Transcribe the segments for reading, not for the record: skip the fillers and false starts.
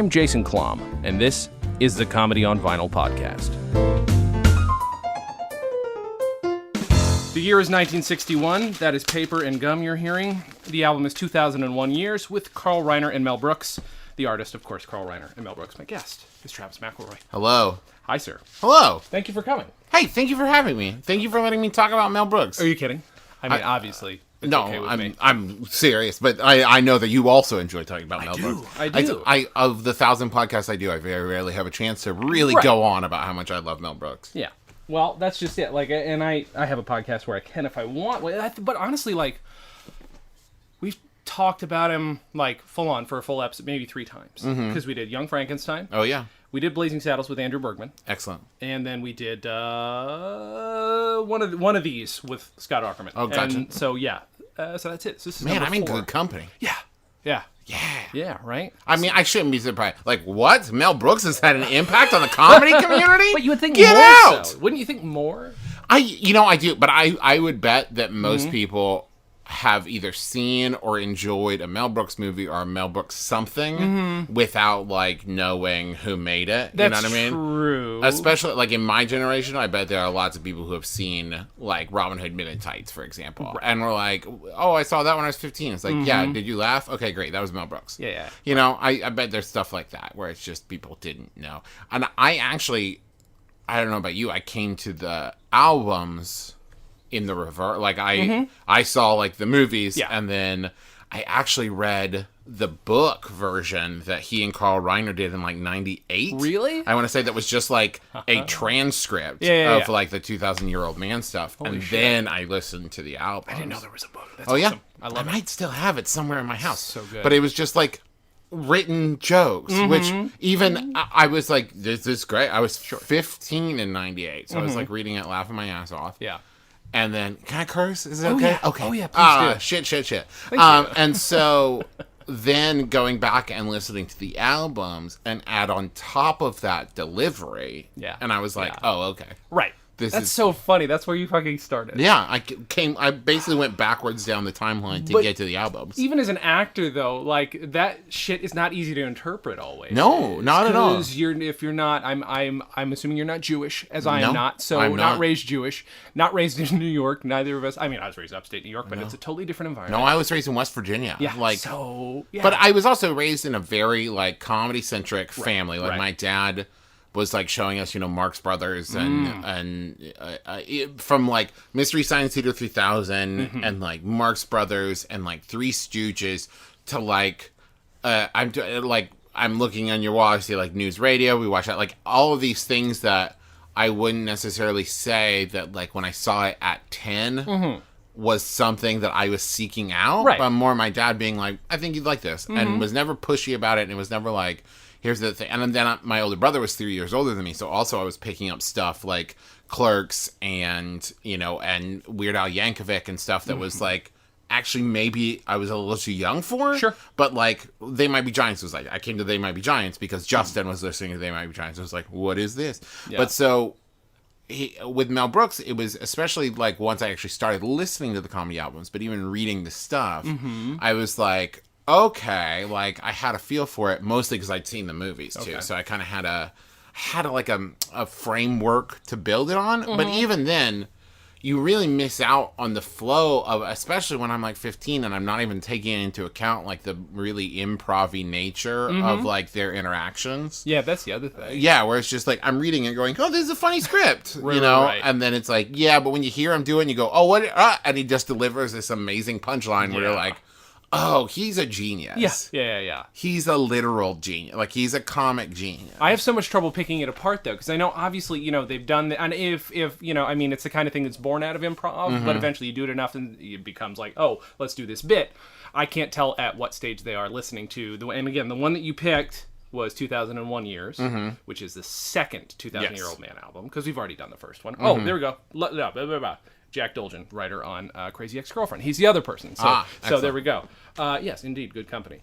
I'm Jason Klamm, and this is the Comedy on Vinyl podcast. The year is 1961. That is Paper and Gum you're hearing. The album is 2001 Years with Carl Reiner and Mel Brooks. The artist, of course, Carl Reiner and Mel Brooks. My guest is Travis McElroy. Hello. Hi, sir. Hello. Thank you for coming. Hey, thank you for having me. Thank you for letting me talk about Mel Brooks. Are you kidding? I mean, obviously. It's No, okay with me. I'm serious, but I know that you also enjoy talking about Mel Brooks. I do. Of the 1,000 podcasts I do, I very rarely have a chance to really go on about how much I love Mel Brooks. Yeah. Well, that's just it. Like, and I have a podcast where I can if I want. But honestly, like, we've talked about him, like, full on for a full episode, maybe 3 times. Because we did Young Frankenstein. Oh, yeah. We did Blazing Saddles with Andrew Bergman. Excellent. And then we did one of these with Scott Aukerman. Oh, gotcha. And so, yeah. So that's it. So this is Man, number I'm in 4. good company. Yeah. Yeah. Yeah. Yeah, right? I mean, I shouldn't be surprised. Like, what? Mel Brooks has had an impact on the comedy community? But you would think Get more out! so. Wouldn't you think more? I do, but I would bet that most people have either seen or enjoyed a Mel Brooks movie or a Mel Brooks something without, like, knowing who made it. That's you know what I mean? True. Especially, like, in my generation, I bet there are lots of people who have seen, like, Robin Hood Men in Tights, for example. Right. And we're like, oh, I saw that when I was 15. It's like, yeah, did you laugh? Okay, great. That was Mel Brooks. Yeah. You know, I bet there's stuff like that where it's just people didn't know. And I don't know about you, I came to the albums in the reverse. Like, I saw, like, the movies, and then I actually read the book version that he and Carl Reiner did in, like, 98. Really? I want to say that was just, like, a transcript of, like, the 2,000-Year-Old Man stuff. Holy shit. Then I listened to the album. I didn't know there was a book. That's awesome. Yeah? I love it. Might still have it somewhere in my house. So good. But it was just, like, written jokes, which even I was like, this is great. I was 15 in 98, so I was, like, reading it, laughing my ass off. Yeah. And then, can I curse? Is it okay? Yeah. Okay. Oh, yeah, please do. Shit. And so then going back and listening to the albums and add on top of that delivery. Yeah. And I was like, oh, okay. Right. That's so funny. That's where you fucking started. Yeah, I basically went backwards down the timeline to get to the albums. Even as an actor, though, like, that shit is not easy to interpret always. No, not at all. Because if you're not, I'm assuming you're not Jewish, as I am not. So I'm not not raised Jewish, not raised in New York. Neither of us. I mean, I was raised upstate New York, but it's a totally different environment. No, I was raised in West Virginia. Yeah. Like, yeah. But I was also raised in a very, like, comedy-centric family. Like, my dad was, like, showing us, you know, Marx Brothers and from, like, Mystery Science Theater 3000 and, like, Marx Brothers and, like, Three Stooges to, like, I'm looking on your wall, I see, like, News Radio, we watch that, like, all of these things that I wouldn't necessarily say that, like, when I saw it at 10 was something that I was seeking out, but more my dad being like, I think you'd like this, and was never pushy about it, and it was never like, here's the thing. And then my older brother was 3 years older than me, so also I was picking up stuff like Clerks and, you know, and Weird Al Yankovic and stuff that was like, actually maybe I was a little too young for. Sure. But, like, They Might Be Giants was like, I came to They Might Be Giants because Justin was listening to They Might Be Giants. I was like, what is this? Yeah. But so with Mel Brooks, it was especially, like, once I actually started listening to the comedy albums, but even reading the stuff, I was like, okay, like, I had a feel for it, mostly because I'd seen the movies, too. So I kind of had a framework to build it on. But even then, you really miss out on the flow of, especially when I'm, like, 15 and I'm not even taking into account, like, the really improv-y nature of, like, their interactions. Yeah, that's the other thing. Yeah, where it's just, like, I'm reading it going, oh, this is a funny script, you know? Right. And then it's like, yeah, but when you hear him do it and you go, oh, what? And he just delivers this amazing punchline where you're like, oh, he's a genius. Yeah. He's a literal genius. Like, he's a comic genius. I have so much trouble picking it apart, though, because I know, obviously, you know, they've done... And if you know, I mean, it's the kind of thing that's born out of improv, but eventually you do it enough and it becomes like, oh, let's do this bit. I can't tell at what stage they are listening to... And again, the one that you picked was 2001 Years, which is the second 2000-Year-Old Man album, because we've already done the first one. Oh, there we go. Jack Dolgen, writer on Crazy Ex-Girlfriend. He's the other person. So there we go. Yes, indeed, good company.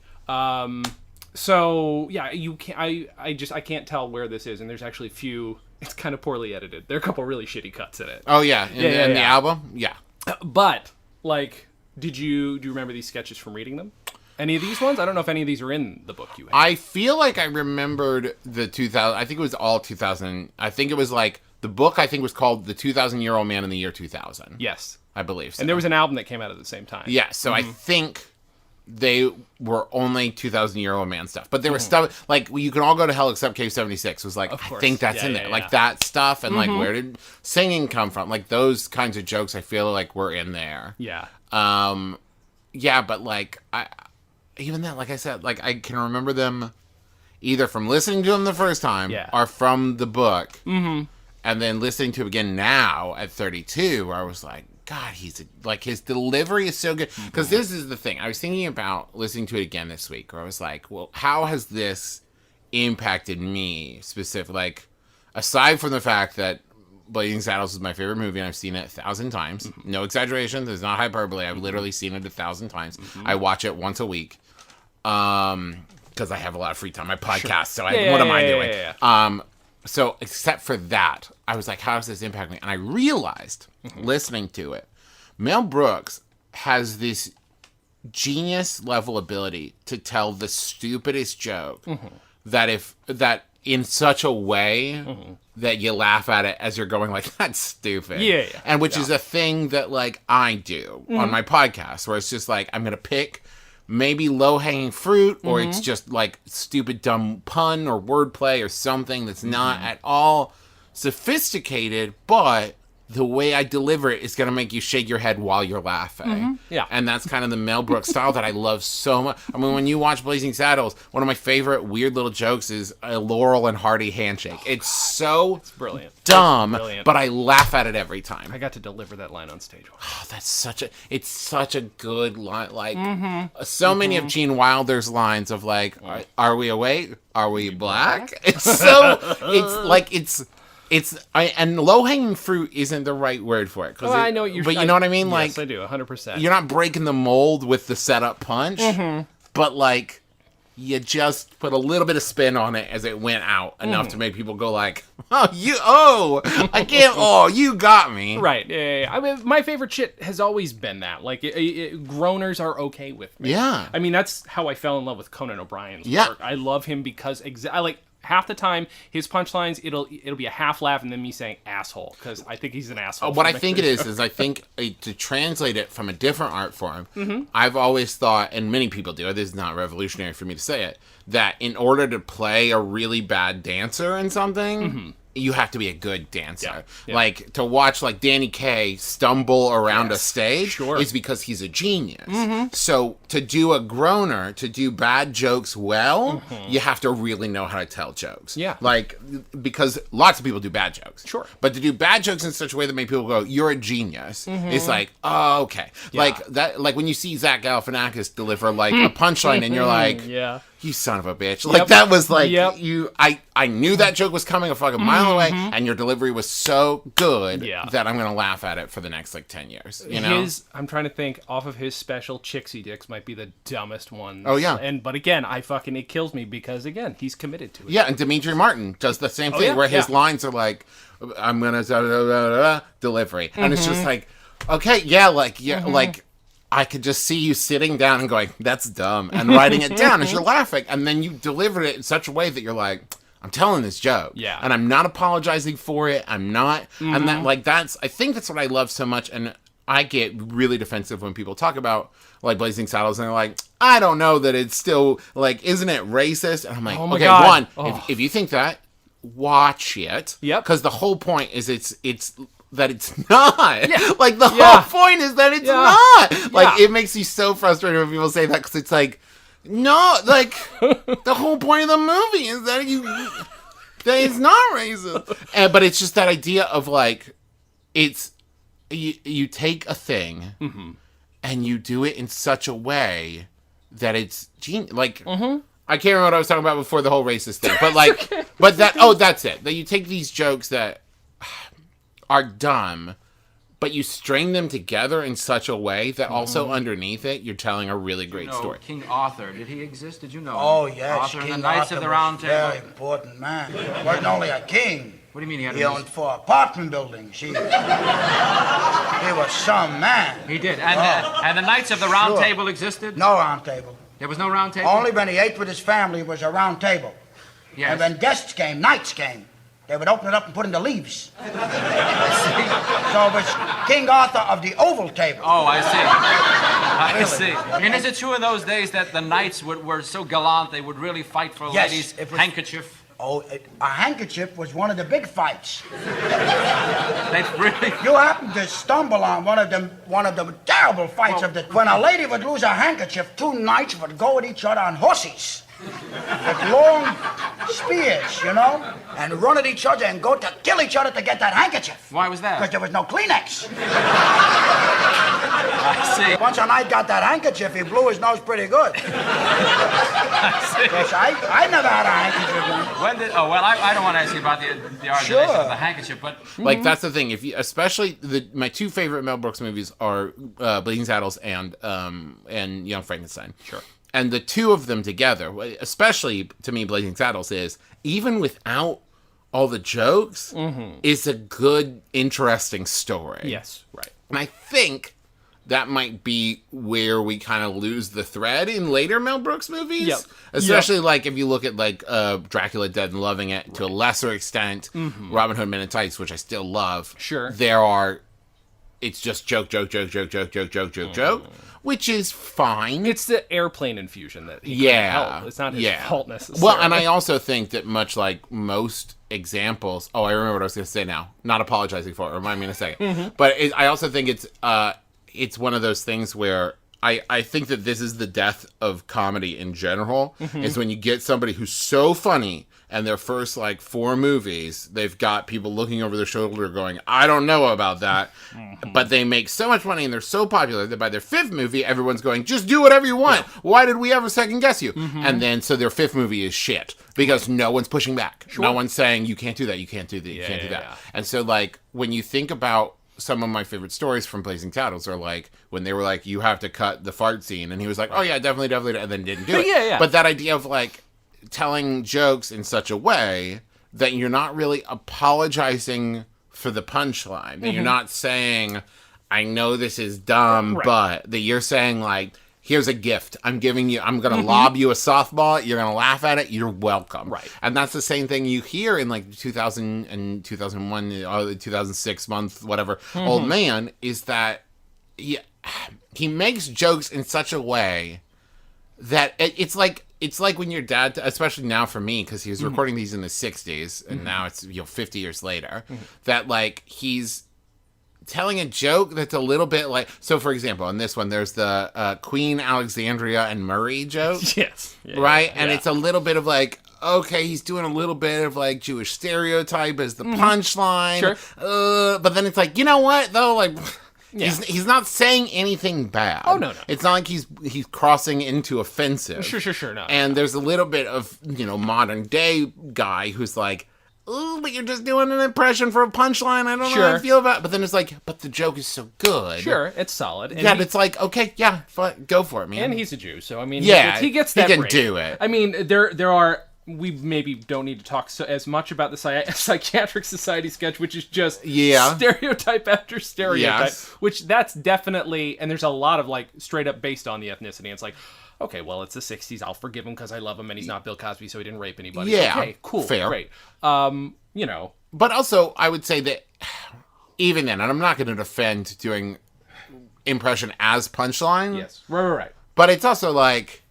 So yeah, you can't. I can't tell where this is, and there's actually a few. It's kind of poorly edited. There are a couple really shitty cuts in it. Oh yeah, in the album, yeah. But like, do you remember these sketches from reading them? Any of these ones? I don't know if any of these are in the book you have. I feel like I remembered the 2000. I think it was all 2000. I think it was like the book. I think was called "The 2,000-Year-Old Man in the Year 2000." Yes, I believe so. And there was an album that came out at the same time. Yeah, so I think they were only 2,000-Year-Old Man stuff, but there was stuff like you can all go to hell except Cave 76. Was like I think that's in there, like that stuff, and like where did singing come from? Like those kinds of jokes, I feel like were in there. Yeah. Yeah, but like even that, like I said, like I can remember them either from listening to them the first time or from the book, and then listening to it again now at 32, where I was like, God, like his delivery is so good. Because this is the thing. I was thinking about listening to it again this week, where I was like, well, how has this impacted me specifically? Like, aside from the fact that Blazing Saddles is my favorite movie, and I've seen it 1,000 times. No exaggeration. There's not hyperbole. I've literally seen it 1,000 times. I watch it once a week. Because I have a lot of free time. I podcast, so what am I doing? So except for that, I was like, how does this impact me? And I realized, listening to it, Mel Brooks has this genius level ability to tell the stupidest joke that in such a way that you laugh at it as you're going like, that's stupid. Yeah. And which is a thing that like I do on my podcast, where it's just like, I'm going to pick maybe low-hanging fruit, or it's just like stupid dumb pun or wordplay or something that's not at all sophisticated, but the way I deliver it is going to make you shake your head while you're laughing. Yeah. And that's kind of the Mel Brooks style that I love so much. I mean, when you watch Blazing Saddles, one of my favorite weird little jokes is a Laurel and Hardy handshake. It's brilliant. Dumb, Brilliant. but I laugh at it every time. I got to deliver that line on stage. Oh, it's such a good line. Like, so many of Gene Wilder's lines of like, are we awake? Are we black? It's so, and low-hanging fruit isn't the right word for it. I know what you're But you know what I mean? Yes, like, I do, 100%. You're not breaking the mold with the setup punch, but like, you just put a little bit of spin on it as it went out enough to make people go like, you got me. Right. Yeah. I mean, my favorite shit has always been that. Like, groaners are okay with me. Yeah. I mean, that's how I fell in love with Conan O'Brien's work. I love him because I like half the time his punchlines, it'll be a half laugh and then me saying asshole, because I think he's an asshole. What I think it is I think to translate it from a different art form, I've always thought, and many people do, this is not revolutionary for me to say it, that in order to play a really bad dancer in something, you have to be a good dancer. Yeah. Like, to watch like Danny Kaye stumble around a stage is because he's a genius. So to do a groaner, to do bad jokes well, you have to really know how to tell jokes. Yeah. Like, because lots of people do bad jokes. Sure. But to do bad jokes in such a way that make people go, you're a genius, it's like, oh, okay. Yeah. Like that. Like when you see Zach Galifianakis deliver like a punchline and you're like, you son of a bitch. Like that was like, I knew that joke was coming a fucking mile away, and your delivery was so good that I'm going to laugh at it for the next like 10 years. You know? I'm trying to think, off of his special, Chixie Dicks might be the dumbest one. Oh, yeah. But again, it kills me because, again, he's committed to it. Yeah, and Dimitri Martin does the same thing where his lines are like, I'm going to delivery. And it's just like, okay, like, I could just see you sitting down and going, that's dumb, and writing it down as you're laughing. And then you delivered it in such a way that you're like, I'm telling this joke. Yeah. And I'm not apologizing for it. I'm not. And that, like, I think that's what I love so much. And I get really defensive when people talk about, like, Blazing Saddles, and they're like, I don't know that it's still, like, isn't it racist? And I'm like, okay, God. If you think that, watch it. Yep. Because the whole point is it's that it's not. Yeah. Like, the whole point is that it's not. Like, it makes you so frustrated when people say that, because it's like, no, like, the whole point of the movie is that it's not racist. But it's just that idea of, like, it's, you take a thing, and you do it in such a way that it's genius. Like, I can't remember what I was talking about before the whole racist thing, but, like, that's it. That you take these jokes that are dumb, but you string them together in such a way that also underneath it, you're telling a really great story. King Arthur, did he exist? Did you know? Oh, yes. Arthur King and the Knights Arthur of the Round Table. Very important man. Wasn't only a king. What do you mean he owned 4 apartment buildings. He was some man. He did. And the Knights of the Round Table existed? No Round Table. There was no round table? Only when he ate with his family was a round table. Yes. And when guests came, knights came, they would open it up and put in the leaves. So it was King Arthur of the oval table. Oh, I see. And is it true in those days that the knights were so gallant they would really fight for a Yes, lady's it was- handkerchief? Oh, a handkerchief was one of the big fights. They really... You happened to stumble on one of them terrible fights when a lady would lose her handkerchief, two knights would go at each other on horses with long spears, and run at each other and go to kill each other to get that handkerchief. Why was that? Because there was no Kleenex. I see. Once a knight got that handkerchief, he blew his nose pretty good. I see. Yes, I never had a handkerchief. When did... Oh, well, I don't want to ask you about the origination of the handkerchief, but... Like, that's the thing. If you, especially my two favorite Mel Brooks movies are Blazing Saddles and Young Frankenstein. Sure. And the two of them together, especially to me, Blazing Saddles is, even without all the jokes, is a good, interesting story. Yes, right. And I think that might be where we kind of lose the thread in later Mel Brooks movies. Yep. Especially like if you look at like Dracula Dead and Loving It to a lesser extent, Robin Hood Men in Tights, which I still love. Sure. It's just joke, which is fine. It's the airplane infusion that he couldn't help. It's not his fault necessarily. Well, and I also think that much like most examples... Oh, I remember what I was going to say now. Not apologizing for it. Remind me in a second. But I also think it's one of those things where I think that this is the death of comedy in general, is when you get somebody who's so funny and their first, like, 4 movies, they've got people looking over their shoulder going, I don't know about that. But they make so much money and they're so popular that by their 5th movie, everyone's going, just do whatever you want. Yeah. Why did we ever second guess you? And then, so their 5th movie is shit because no one's pushing back. Sure. No one's saying, you can't do that, you can't do that, you can't do that. Yeah. And so, like, when you think about some of my favorite stories from Blazing Saddles are like when they were like, you have to cut the fart scene. And he was like, oh yeah, definitely. And then didn't do it. Yeah. But that idea of like telling jokes in such a way that you're not really apologizing for the punchline. That you're not saying, I know this is dumb, but that you're saying like, here's a gift. I'm giving you, I'm going to lob you a softball. You're going to laugh at it. You're welcome. Right. And that's the same thing you hear in like 2000 and 2001 or 2006 month, whatever, Old Man, is that he makes jokes in such a way that it's like when your dad, especially now for me, because he was recording these in the 60s and now it's 50 years later, that like he's telling a joke that's a little bit like, so for example, in this one, there's the Queen Alexandria and Murray joke. Yes. Yeah, right? And it's a little bit of like, okay, he's doing a little bit of like Jewish stereotype as the punchline. Sure. But then it's like, you know what, though? Like, he's not saying anything bad. Oh, no. It's not like he's crossing into offensive. Sure, no. And there's a little bit of, modern day guy who's like, oh, but you're just doing an impression for a punchline. I don't know how I feel about it. But then it's like, but the joke is so good. Sure, it's solid. And it's like, okay, yeah, go for it, man. And he's a Jew, so I mean, he gets that. He can break. do it. I mean, there are. We maybe don't need to talk as much about the Psychiatric Society sketch, which is just stereotype after stereotype. Yes. Which that's definitely, and there's a lot of like straight up based on the ethnicity. It's like, okay, well, it's the 60s. I'll forgive him because I love him and he's not Bill Cosby, so he didn't rape anybody. Yeah. Okay, cool. Fair. Great. But also, I would say that even then, and I'm not going to defend doing impression as punchline. Yes. Right. But it's also like,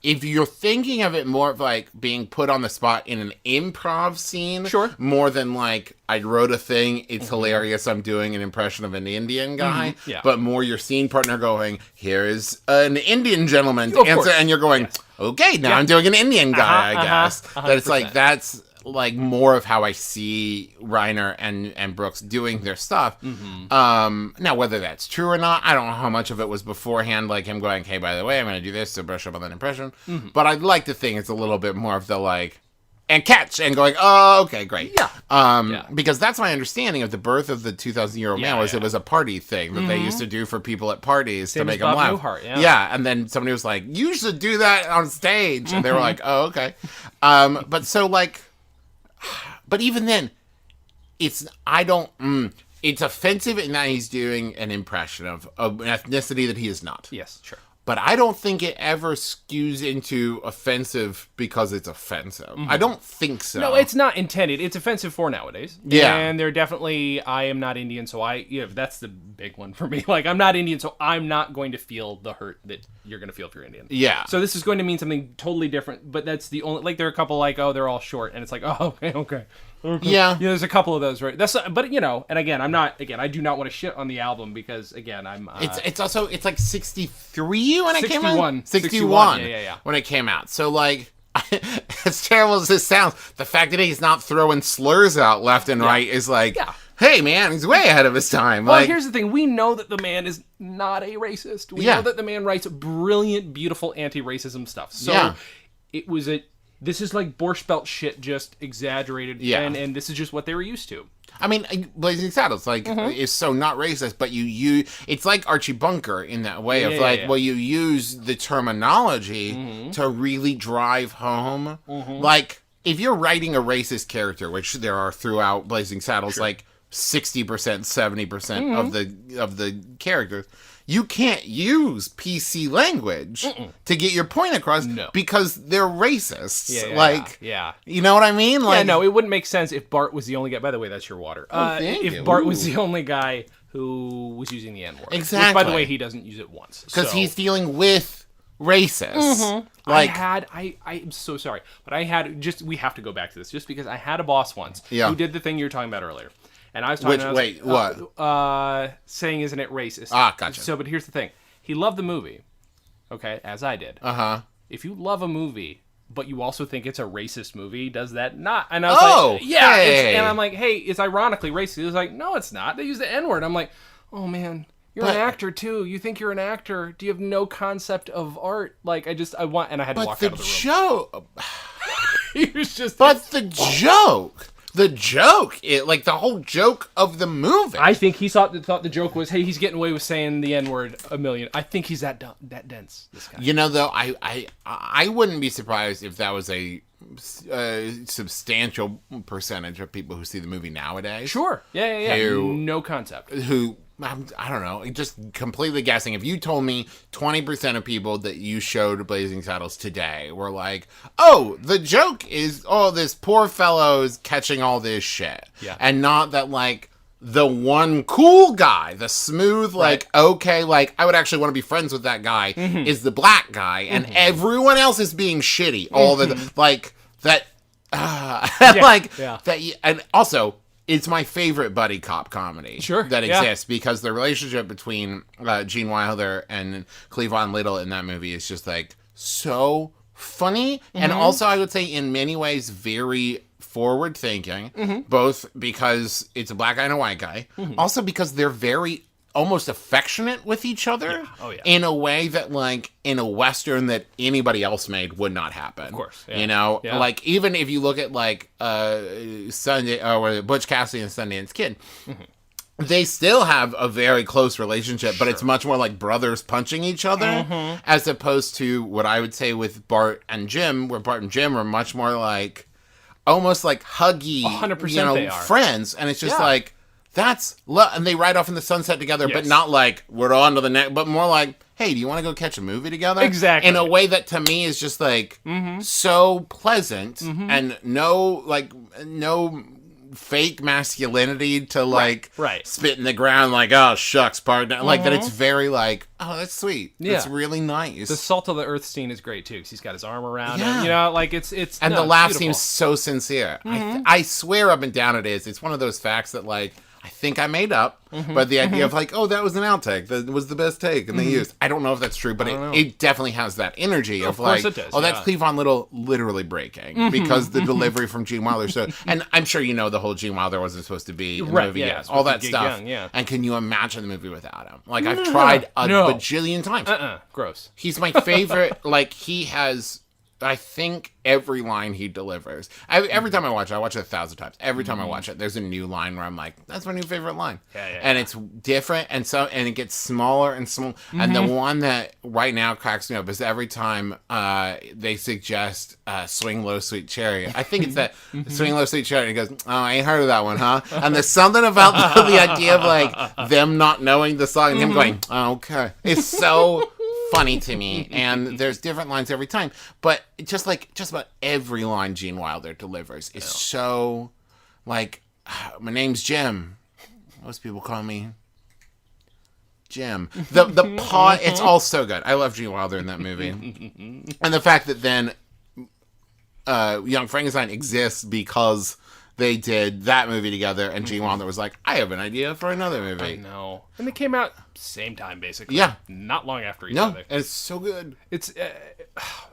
if you're thinking of it more of like being put on the spot in an improv scene, more than like, I wrote a thing, it's hilarious, I'm doing an impression of an Indian guy, but more your scene partner going, here is an Indian gentleman to answer, and you're going, okay, now I'm doing an Indian guy, I guess. That it's like, that's like more of how I see Reiner and Brooks doing their stuff. Now, whether that's true or not, I don't know how much of it was beforehand, like him going, hey, by the way, I'm going to do this to brush up on that impression. But I'd like to think it's a little bit more of the like, and catch, and going, oh, okay, great. Because that's my understanding of the birth of the 2,000-Year-Old Man, was it was a party thing that they used to do for people at parties to make them laugh. Newhart, and then somebody was like, you should do that on stage. And they were like, oh, okay. But so like, but even then, it's offensive in that he's doing an impression of an ethnicity that he is not. Yes, sure. but I don't think it ever skews into offensive because it's offensive. I don't think so. No, it's not intended. It's offensive for nowadays. Yeah. And they're definitely, I am not Indian, so that's the big one for me. Like, I'm not Indian, so I'm not going to feel the hurt that you're going to feel if you're Indian. Yeah. So this is going to mean something totally different, but that's the only, like, there are a couple like, oh, they're all short, and it's like, oh, okay. Yeah. There's a couple of those, right? But and again, I do not want to shit on the album because, again, I'm... it's also, it's like 63 when it came out? 61. Yeah. When it came out. So, like, as terrible as this sounds, the fact that he's not throwing slurs out left and right is like, hey, man, he's way ahead of his time. Well, like, here's the thing. We know that the man is not a racist. We know that the man writes brilliant, beautiful anti-racism stuff. So this is like Borscht Belt shit, just exaggerated. Yeah. And this is just what they were used to. I mean, Blazing Saddles, like, is so not racist, but it's like Archie Bunker in that way of well, you use the terminology to really drive home. Like, if you're writing a racist character, which there are throughout Blazing Saddles, like 60%, 70% of the characters, you can't use PC language to get your point across because they're racists. You know what I mean? Like, no, it wouldn't make sense if Bart was the only guy. By the way, that's your water. If Bart was the only guy who was using the N-word. Exactly. Which, by the way, he doesn't use it once. Because he's dealing with racists. Like, I'm so sorry, but we have to go back to this, just because I had a boss once who did the thing you were talking about earlier. And I was talking what? Saying, isn't it racist? Gotcha. So, but here's the thing. He loved the movie, okay, as I did. If you love a movie, but you also think it's a racist movie, does that not? And I was like, yeah. Hey. And I'm like, hey, it's ironically racist. He was like, no, it's not. They use the N-word. I'm like, oh, man. You're an actor, too. You think you're an actor. Do you have no concept of art? Like, and I had to walk out of the room. He was just... But the joke... like the whole joke of the movie. I think he thought the joke was, hey, he's getting away with saying the N-word a million. I think he's that dense, this guy. You know, though, I wouldn't be surprised if that was a substantial percentage of people who see the movie nowadays. Sure. Yeah. No concept. Who... I don't know, just completely guessing. If you told me 20% of people that you showed Blazing Saddles today were like, oh, the joke is, oh, this poor fellow's catching all this shit. Yeah. And not that, like, the one cool guy, the smooth, like, okay, like, I would actually want to be friends with that guy, is the black guy, and everyone else is being shitty. All the, like, that, that, and also... It's my favorite buddy cop comedy that exists because the relationship between Gene Wilder and Cleavon Little in that movie is just like so funny. And also I would say in many ways very forward thinking, both because it's a black guy and a white guy, also because they're very almost affectionate with each other in a way that, like, in a Western that anybody else made would not happen. Of course. You know? Like, even if you look at, like, Butch Cassidy and Sundance Kid, they still have a very close relationship, but it's much more like brothers punching each other, as opposed to what I would say with Bart and Jim, where Bart and Jim are much more like, almost like huggy, 100% they are. Friends. And it's just like, that's love, and they ride off in the sunset together, but not like we're on to the next, but more like, hey, do you want to go catch a movie together? Exactly. In a way that to me is just like so pleasant and no fake masculinity to like spit in the ground like, oh shucks, pardon, like that. It's very like, oh, that's sweet. It's really nice. The salt of the earth scene is great too, because he's got his arm around him. You know, like it's and the laugh seems so sincere. I swear up and down it is. It's one of those facts that like I think I made up, but the idea of like, oh, that was an outtake, that was the best take, and they used. I don't know if that's true, but it definitely has that energy of like, it does, oh, that's Cleavon Little literally breaking because the delivery from Gene Wilder. So, and I'm sure you know the whole Gene Wilder wasn't supposed to be in the movie, all that stuff. And can you imagine the movie without him? Like I've tried a bajillion times. Gross. He's my favorite. Like he has. I think every line he delivers. Every time I watch it 1,000 times. Every time I watch it, there's a new line where I'm like, "That's my new favorite line." And it's different, and it gets smaller and smaller. And the one that right now cracks me up is every time they suggest "Swing Low, Sweet Chariot." I think it's that "Swing Low, Sweet Chariot." And he goes, "Oh, I ain't heard of that one, huh?" And there's something about the idea of like them not knowing the song and him going, "Oh, okay." It's so funny to me, and there's different lines every time. But just about every line Gene Wilder delivers is so like, my name's Jim. Most people call me Jim. The paw, it's all so good. I love Gene Wilder in that movie. And the fact that then Young Frankenstein exists because they did that movie together, and Gene Wilder was like, I have an idea for another movie. I know. And they came out same time, basically. Yeah. Not long after each other. And it's so good. It's,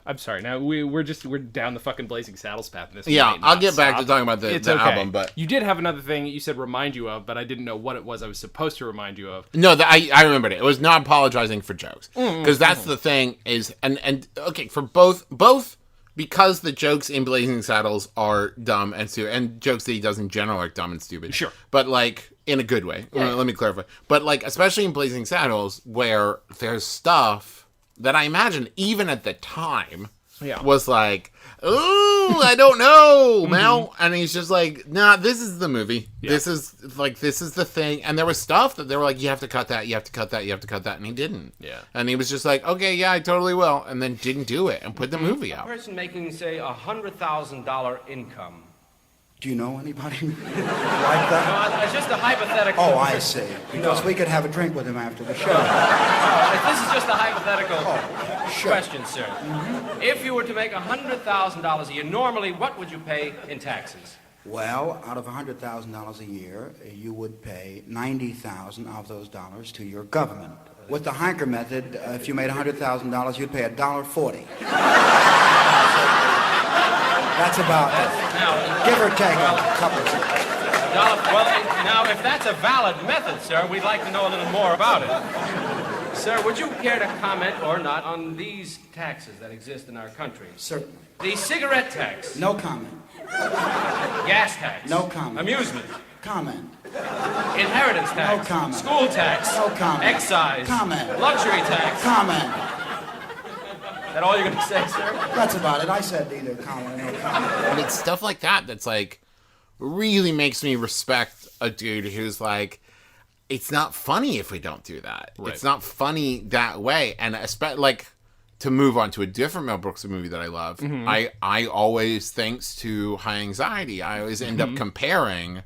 I'm sorry, now we're down the fucking Blazing Saddles path in this. Yeah, I'll get back to talking about the album, but... You did have another thing you said remind you of, but I didn't know what it was I was supposed to remind you of. No, I remembered it. It was not apologizing for jokes. Because that's the thing is, and okay, for both, because the jokes in Blazing Saddles are dumb and stupid, and jokes that he does in general are dumb and stupid. Sure. But, like, in a good way. Yeah. Let me clarify. But, like, especially in Blazing Saddles, where there's stuff that I imagine, even at the time, was like, ooh, I don't know, Mel. And he's just like, nah, this is the movie. Yeah. This is the thing. And there was stuff that they were like, you have to cut that, you have to cut that, you have to cut that. And he didn't. Yeah. And he was just like, okay, yeah, I totally will. And then didn't do it and put the movie out. A person making, say, $100,000 income. Do you know anybody like that? No, it's just a hypothetical. Oh, I see. Because we could have a drink with him after the show. This is just a hypothetical question, sir. If you were to make $100,000 a year, normally what would you pay in taxes? Well, out of $100,000 a year, you would pay 90,000 of those dollars to your government. With the Hanker method, if you made $100,000, you'd pay $1.40. That's about it. Give or take a couple of cents. Well, now, if that's a valid method, sir, we'd like to know a little more about it. Sir, would you care to comment or not on these taxes that exist in our country? Certainly. The cigarette tax. No comment. Gas tax. No comment. Amusement. Comment. Inheritance tax. No comment. School tax. No comment. Excise. Comment. Luxury tax. Comment. Is that all you're going to say, sir? That's about it. I said either comment or no comment. And it's stuff like that that's like really makes me respect a dude who's like, it's not funny if we don't do that. Right. It's not funny that way. And especially like to move on to a different Mel Brooks movie that I love. I always, thanks to High Anxiety, I always end up comparing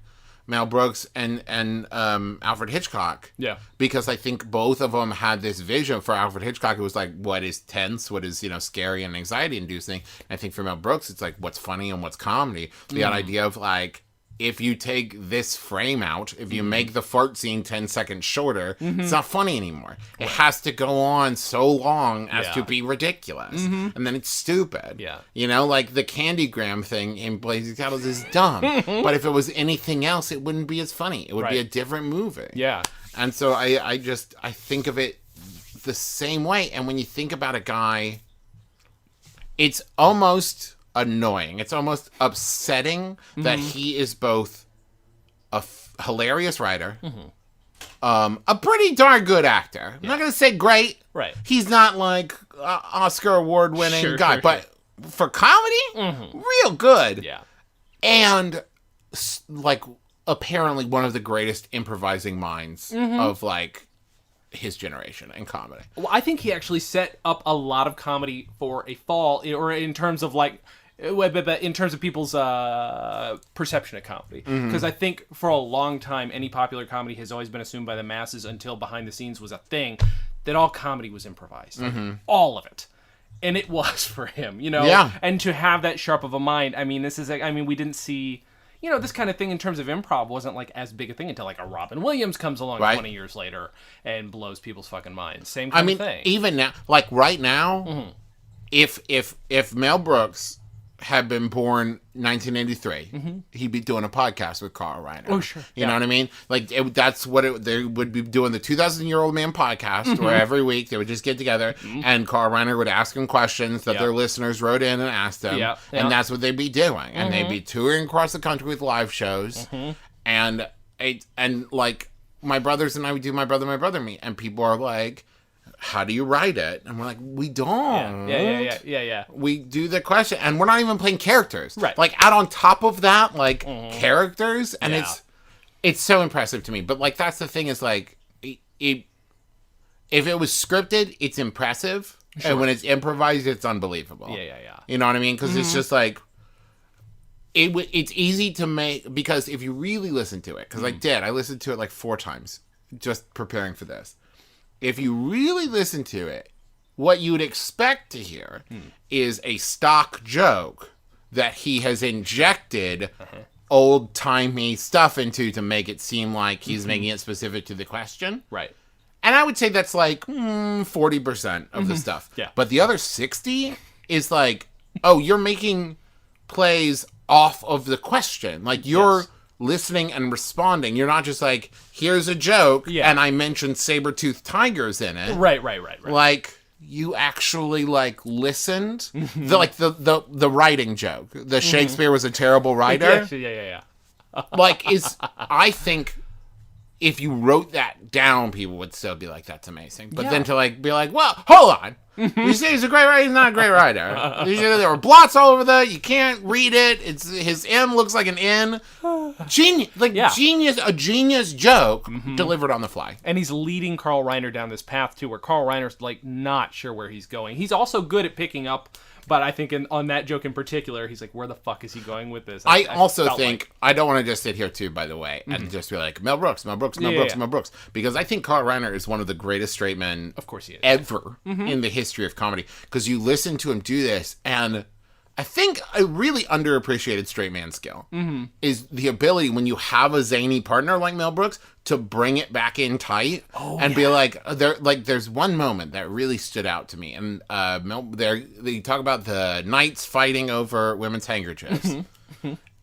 Mel Brooks and Alfred Hitchcock. Yeah. Because I think both of them had this vision. For Alfred Hitchcock, it was like, what is tense, what is, scary and anxiety-inducing. And I think for Mel Brooks, it's like, what's funny and what's comedy. The idea of, like, if you take this frame out, if you make the fart scene 10 seconds shorter, it's not funny anymore. It has to go on so long as to be ridiculous. And then it's stupid. Yeah. Like the Candygram thing in Blazing Saddles is dumb. But if it was anything else, it wouldn't be as funny. It would be a different movie. Yeah. And so I think of it the same way. And when you think about a guy, it's almost annoying. It's almost upsetting that he is both a hilarious writer, a pretty darn good actor. I'm not going to say great. Right. He's not like Oscar award-winning guy, but for comedy, real good. Yeah. And like apparently one of the greatest improvising minds of like his generation in comedy. Well, I think he actually set up a lot of comedy for a fall, or in terms of like, in terms of people's perception of comedy. Because I think for a long time, any popular comedy has always been assumed by the masses until behind the scenes was a thing, that all comedy was improvised. All of it. And it was for him, Yeah. And to have that sharp of a mind, I mean, we didn't see, this kind of thing in terms of improv wasn't like as big a thing until like a Robin Williams comes along 20 years later and blows people's fucking minds. Same kind of thing. Even now, like right now, if Mel Brooks had been born 1983, he'd be doing a podcast with Carl Reiner. Oh, sure. You know what I mean? Like, that's what they would be doing, the 2,000-Year-Old Man podcast, where every week they would just get together, and Carl Reiner would ask them questions that their listeners wrote in and asked them, and that's what they'd be doing. And they'd be touring across the country with live shows, and like, my brothers and I would do My Brother, Me, and people are like, how do you write it? And we're like, we don't. Yeah. We do the question, and we're not even playing characters. Right. Like, add on top of that, like, characters, and it's so impressive to me. But, like, that's the thing is, like, if it was scripted, it's impressive. Sure. And when it's improvised, it's unbelievable. Yeah. You know what I mean? Because it's just like, it's easy to make, because if you really listen to it, because I listened to it like 4 times just preparing for this. If you really listen to it, what you would expect to hear is a stock joke that he has injected old-timey stuff into to make it seem like he's making it specific to the question. Right. And I would say that's like 40% of the stuff. Yeah. But the other 60 is like, oh, you're making plays off of the question. Like, you're listening and responding. You're not just like, here's a joke, and I mentioned saber-toothed tigers in it. Right. Like, you actually, like, listened. The writing joke. The Shakespeare was a terrible writer. Yeah. Like, I think if you wrote that down, people would still be like, that's amazing. But then to, like, be like, well, hold on. You say he's a great writer, he's not a great writer. There were blots all over that. You can't read it. His M looks like an N. Genius. A genius joke delivered on the fly. And he's leading Carl Reiner down this path, too, where Carl Reiner's, like, not sure where he's going. He's also good at picking up, but I think on that joke in particular, he's like, where the fuck is he going with this? I also think, I don't want to just sit here, too, by the way, and just be like, Mel Brooks. Because I think Carl Reiner is one of the greatest straight men of course he is. ever in the history of comedy. Because you listen to him do this, and I think a really underappreciated straight man skill is the ability, when you have a zany partner like Mel Brooks, to bring it back in tight and be like, there's one moment that really stood out to me, and they talk about the knights fighting over women's handkerchiefs,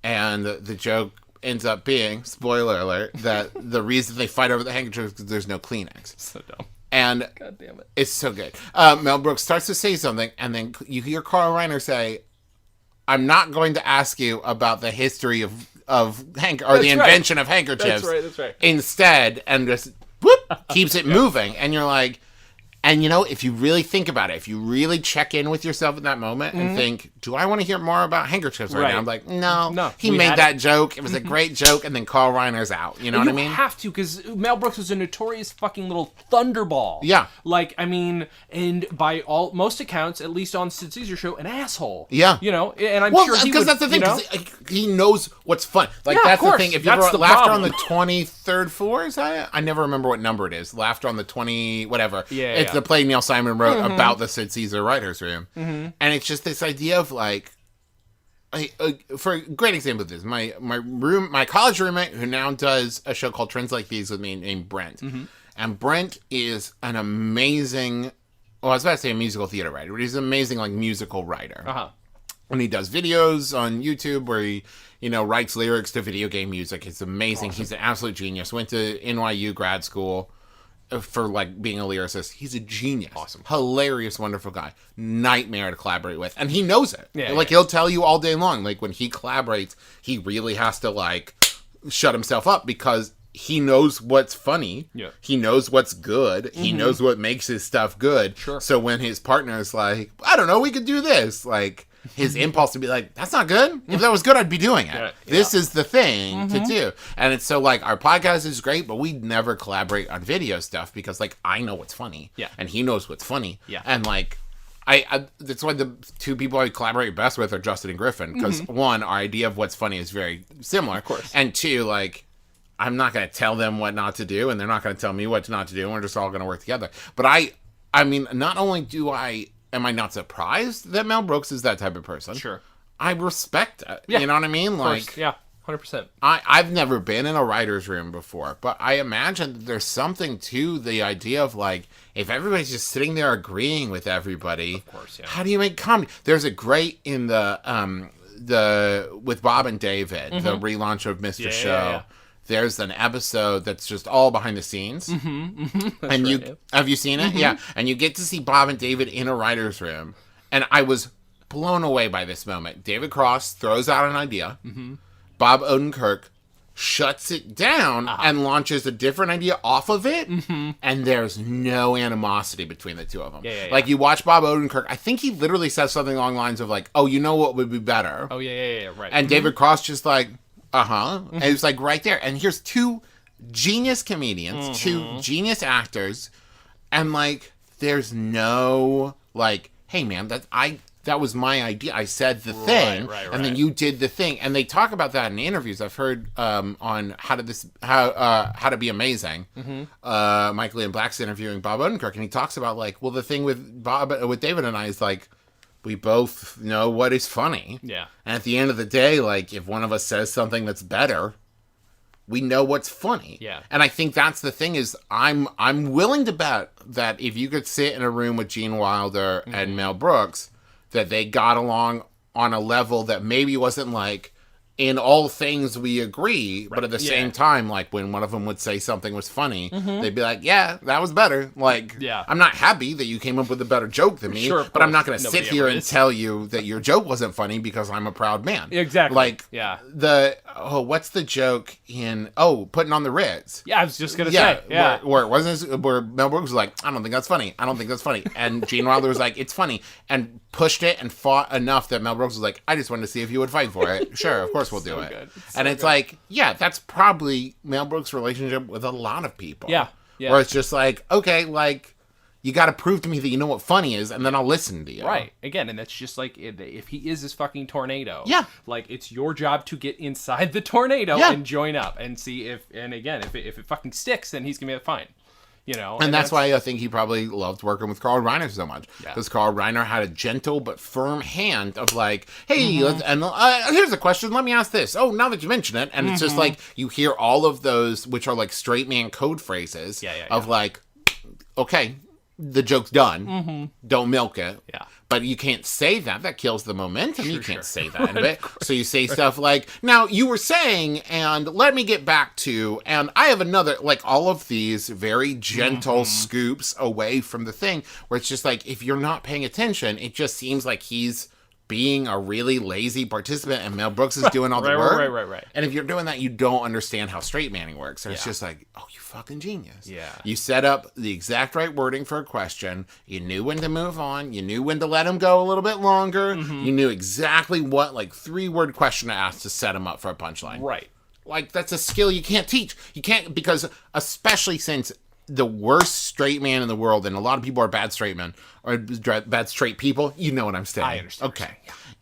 and the joke ends up being, spoiler alert, that the reason they fight over the handkerchiefs is because there's no Kleenex. So dumb. And God damn it. It's so good. Mel Brooks starts to say something, and then you hear Carl Reiner say, I'm not going to ask you about the history of the invention of handkerchiefs. That's right. Instead, and just whoop, keeps it moving. And you're like, and you know, if you really think about it, if you really check in with yourself in that moment and think, do I want to hear more about handkerchiefs right now? I'm like, no. He made that joke. It was a great joke. And then Carl Reiner's out. You know what I mean? You have to, because Mel Brooks was a notorious fucking little thunderball. Yeah. Like, I mean, and by most accounts, at least on Sid Caesar show, an asshole. Yeah. You know, and I'm sure he would, because that's the thing. You know? He knows what's fun. Like, that's the thing. If you ever Laughter on the 23rd floor, is that it? I never remember what number it is. Laughter on the 20, whatever. It's the play Neil Simon wrote about the Sid Caesar writer's room. And it's just this idea of like, for a great example of this, my college roommate who now does a show called Trends Like These with me named Brent. And Brent is an amazing, well, I was about to say a musical theater writer, but he's an amazing like musical writer. And he does videos on YouTube where he, writes lyrics to video game music. It's amazing. Awesome. He's an absolute genius. Went to NYU grad school for like being a lyricist. He's a genius. Awesome. Hilarious, wonderful guy. Nightmare to collaborate with. And he knows it. He'll tell you all day long, like when he collaborates, he really has to like shut himself up because he knows what's funny. Yeah. He knows what's good. He knows what makes his stuff good. Sure. So when his partner's like, I don't know, we could do this. Like, his impulse to be like, that's not good. If that was good, I'd be doing it. Yeah. This is the thing to do. And it's so like, our podcast is great, but we never collaborate on video stuff because like, I know what's funny. Yeah. And he knows what's funny. Yeah. And like, I that's why the two people I collaborate best with are Justin and Griffin. Because one, our idea of what's funny is very similar. Of course. And two, like, I'm not going to tell them what not to do, and they're not going to tell me what not to do, and we're just all going to work together. But I mean, not only am I not surprised that Mel Brooks is that type of person? Sure. I respect it. Yeah. You know what I mean? Like, yeah, 100%. I've never been in a writer's room before, but I imagine that there's something to the idea of like, if everybody's just sitting there agreeing with everybody, of course, yeah. How do you make comedy? There's a great in the with Bob and David, the relaunch of Mr. Show. Yeah. There's an episode that's just all behind the scenes. And have you seen it? Yeah. And you get to see Bob and David in a writer's room. And I was blown away by this moment. David Cross throws out an idea. Bob Odenkirk shuts it down and launches a different idea off of it. And there's no animosity between the two of them. Like, you watch Bob Odenkirk, I think he literally says something along the lines of like, oh, you know what would be better? Oh, yeah, right. And David Cross just like, and it's like right there. And here's two genius comedians, two genius actors, And, like, there's no, like, hey, man, that was my idea. I said the thing, and then you did the thing. And they talk about that in interviews. I've heard on How to Be Amazing. Michael Ian Black's interviewing Bob Odenkirk, and he talks about, like, well, the thing with David and I is, like, we both know what is funny. Yeah. And at the end of the day, like, if one of us says something that's better, we know what's funny. Yeah. And I think that's the thing is I'm willing to bet that if you could sit in a room with Gene Wilder and Mel Brooks, that they got along on a level that maybe wasn't like, in all things we agree, but at the same time, like, when one of them would say something was funny, they'd be like, yeah, that was better. Like, I'm not happy that you came up with a better joke than me, but I'm not going to sit here and tell you that your joke wasn't funny because I'm a proud man. Exactly. Like, what's the joke in, Putting on the Ritz? Yeah, I was just going to say. Yeah. Where it wasn't, where Mel Brooks was like, I don't think that's funny. I don't think that's funny. And Gene Wilder was like, it's funny. And pushed it and fought enough that Mel Brooks was like, I just wanted to see if you would fight for it. Sure, of course we'll do it. And it's like, yeah, that's probably Mel Brooks' relationship with a lot of people. Yeah. Where it's just like, okay, like, you got to prove to me that you know what funny is, and then I'll listen to you. Right. Again, and that's just like, if he is this fucking tornado, like, it's your job to get inside the tornado and join up and see if it fucking sticks, then he's going to be fine. You know, and that's why I think he probably loved working with Carl Reiner so much. Because Carl Reiner had a gentle but firm hand of like, hey, here's a question. Let me ask this. Oh, now that you mention it. And it's just like, you hear all of those, which are like straight man code phrases of like, okay, the joke's done. Don't milk it. Yeah. But you can't say that. That kills the momentum. You can't say that in a bit. So you say stuff like, now you were saying, and let me get back to, and I have another, like, all of these very gentle scoops away from the thing where it's just like, if you're not paying attention, it just seems like he's being a really lazy participant and Mel Brooks is doing all the work. Right. And if you're doing that, you don't understand how straight manning works. So it's just like, oh, you fucking genius. Yeah. You set up the exact right wording for a question. You knew when to move on. You knew when to let him go a little bit longer. You knew exactly what, like, 3-word question to ask to set him up for a punchline. Right. Like, that's a skill you can't teach. You can't, because especially since the worst straight man in the world, and a lot of people are bad straight men, or bad straight people, you know what I'm saying. I understand. Okay.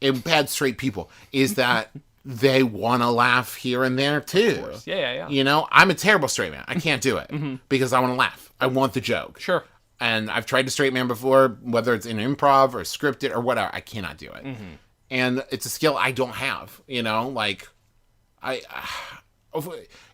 And bad straight people is that they want to laugh here and there too. Yeah. You know, I'm a terrible straight man. I can't do it because I want to laugh. I want the joke. Sure. And I've tried to straight man before, whether it's in improv or scripted or whatever. I cannot do it. And it's a skill I don't have, you know, like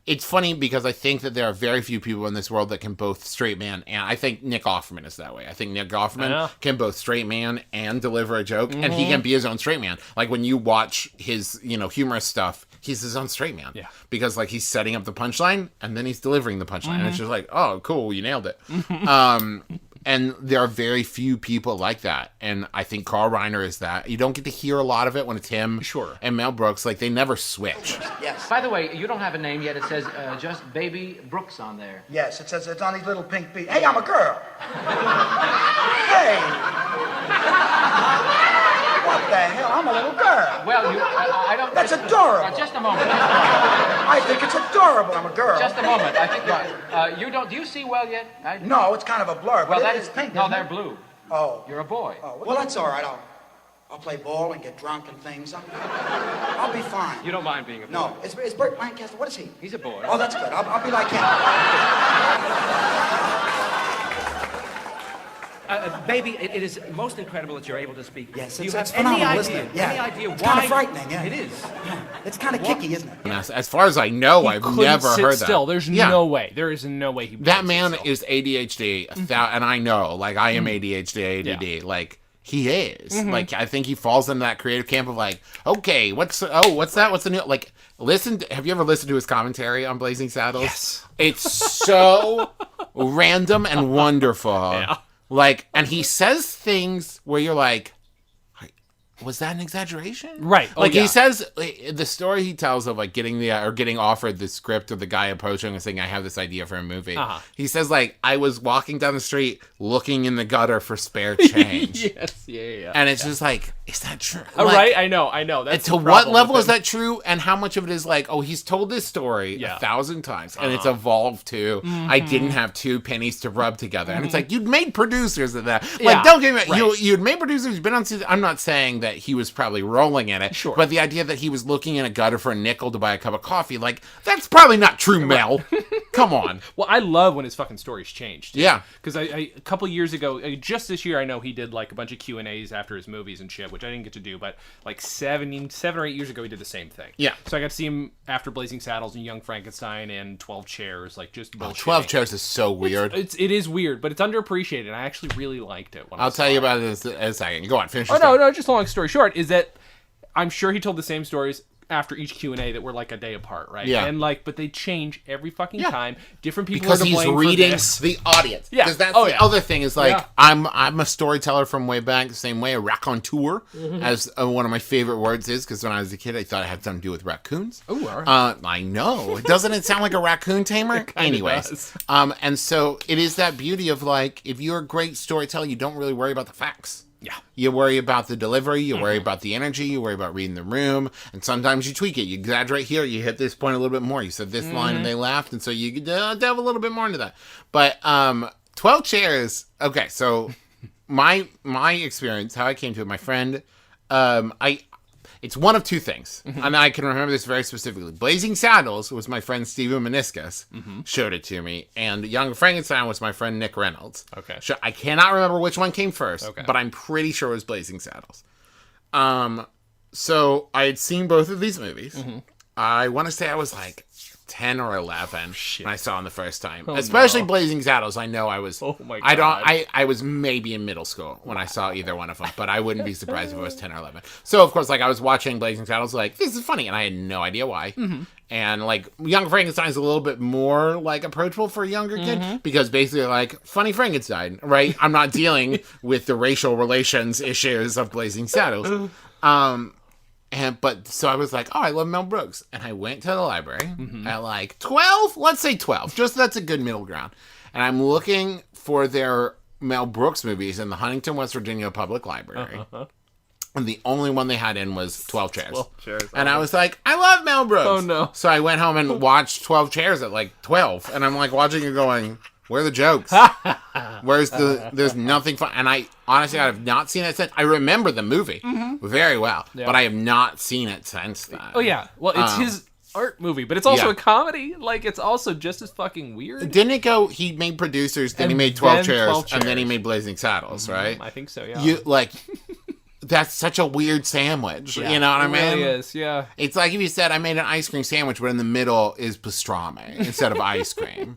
it's funny because I think that there are very few people in this world that can both straight man, and I think Nick Offerman is that way. I think Nick Offerman can both straight man and deliver a joke, and he can be his own straight man. Like, when you watch his, you know, humorous stuff, he's his own straight man. Yeah. Because, like, he's setting up the punchline, and then he's delivering the punchline. And it's just like, oh, cool, you nailed it. And there are very few people like that. And I think Carl Reiner is that. You don't get to hear a lot of it when it's him and Mel Brooks. Like, they never switch. Yes. By the way, you don't have a name yet. It says just Baby Brooks on there. Yes, it says it's on these little pink beads. Hey, I'm a girl. Hey. What the hell? I'm a little girl. Well, I don't... That's adorable. Just a moment. I think it's adorable. I'm a girl. Just a moment. I think you don't... Do you see well yet? No, it's kind of a blur. Well, that is pink. No, they're blue. Oh. You're a boy. Oh, well, that's all right. I'll play ball and get drunk and things. I'll be fine. You don't mind being a boy? No. Is Burt Lancaster? What is he? He's a boy. Oh, that's good. I'll be like him. Baby, it is most incredible that you're able to speak. Yes, Do you it's have any phenomenal, idea? isn't it? Yeah. Any idea it's why? kind of frightening, yeah. It is. Yeah. It's kind of kicky, isn't it? As far as I know, I've never heard that. Still, there's no way. There is no way he. That man is ADHD, and I know. Like, I am ADHD, ADD. Yeah. Like, he is. Like, I think he falls into that creative camp of like, okay, what's that? What's the new? Like, have you ever listened to his commentary on Blazing Saddles? Yes. It's so random and wonderful. Yeah. Like, and he says things where you're like, was that an exaggeration? Right. Like, he says, the story he tells of, like, getting offered the script, or the guy approaching and saying, I have this idea for a movie. He says, like, I was walking down the street looking in the gutter for spare change. Yes. Yeah. And it's just like, is that true? Right? I know. That's and to what level is that true? And how much of it is like, oh, he's told this story 1,000 times, and it's evolved to, I didn't have 2 pennies to rub together. And it's like, you'd made producers of that. Like, don't get me wrong. You'd made producers, you've been on season. I'm not saying that he was probably rolling in it. Sure. But the idea that he was looking in a gutter for a nickel to buy a cup of coffee, like, that's probably not true, Mel. Come on. Well, I love when his fucking stories changed. Yeah. Because a couple years ago, just this year, I know he did like a bunch of Q&As after his movies and shit, which I didn't get to do, but like 7 or 8 years ago, he did the same thing. Yeah. So I got to see him after Blazing Saddles and Young Frankenstein and 12 Chairs, like just bullshit. 12 Chairs is so weird. It is weird, but it's underappreciated, and I actually really liked it. I'll tell you about it in a second. Go on, finish. No, just a long story short, is that I'm sure he told the same stories after each Q&A that were like a day apart, right? Yeah. And like, but they change every fucking time. Different people because are to he's blame reading for this. the audience. Yeah. Because that's the other thing is like, I'm a storyteller from way back, the same way a raconteur, as one of my favorite words is, because when I was a kid, I thought it had something to do with raccoons. Oh, all right. I know. Doesn't it sound like a raccoon tamer? Anyways. Does. And so it is that beauty of like, if you're a great storyteller, you don't really worry about the facts. Yeah. You worry about the delivery, you worry about the energy, you worry about reading the room, and sometimes you tweak it. You exaggerate here, you hit this point a little bit more. You said this line and they laughed, and so you delve a little bit more into that. But 12 Chairs, okay, so my experience, how I came to it, my friend, it's one of 2 things, and I can remember this very specifically. Blazing Saddles was my friend Steven Meniscus, showed it to me, and Young Frankenstein was my friend Nick Reynolds. Okay. So I cannot remember which one came first, Okay. but I'm pretty sure it was Blazing Saddles. So I had seen both of these movies. I want to say I was like 10 or 11 when I saw them the first time. Especially Blazing Saddles. I know I was... Oh my God. I was maybe in middle school when I saw either one of them, but I wouldn't be surprised if it was 10 or 11. So, of course, like, I was watching Blazing Saddles, like, this is funny, and I had no idea why. And, like, Young Frankenstein's a little bit more, like, approachable for a younger kid, because basically, like, funny Frankenstein, right? I'm not dealing with the racial relations issues of Blazing Saddles. So I was like, oh, I love Mel Brooks. And I went to the library at like 12, let's say 12, just that's a good middle ground. And I'm looking for their Mel Brooks movies in the Huntington, West Virginia Public Library. And the only one they had in was 12 Chairs. 12 Chairs. And I was like, I love Mel Brooks. Oh, no. So I went home and watched 12 Chairs at like 12. And I'm like watching it going, where are the jokes? There's nothing fun. And I have not seen it since. I remember the movie very well, but I have not seen it since then. Oh, yeah. Well, it's his art movie, but it's also a comedy. Like, it's also just as fucking weird. Didn't it go, he made Producers, then he made 12 Chairs, and then he made Blazing Saddles, right? I think so, yeah. You, like... That's such a weird sandwich. You know what I mean? It really is, yeah. It's like if you said, I made an ice cream sandwich, but in the middle is pastrami instead of ice cream.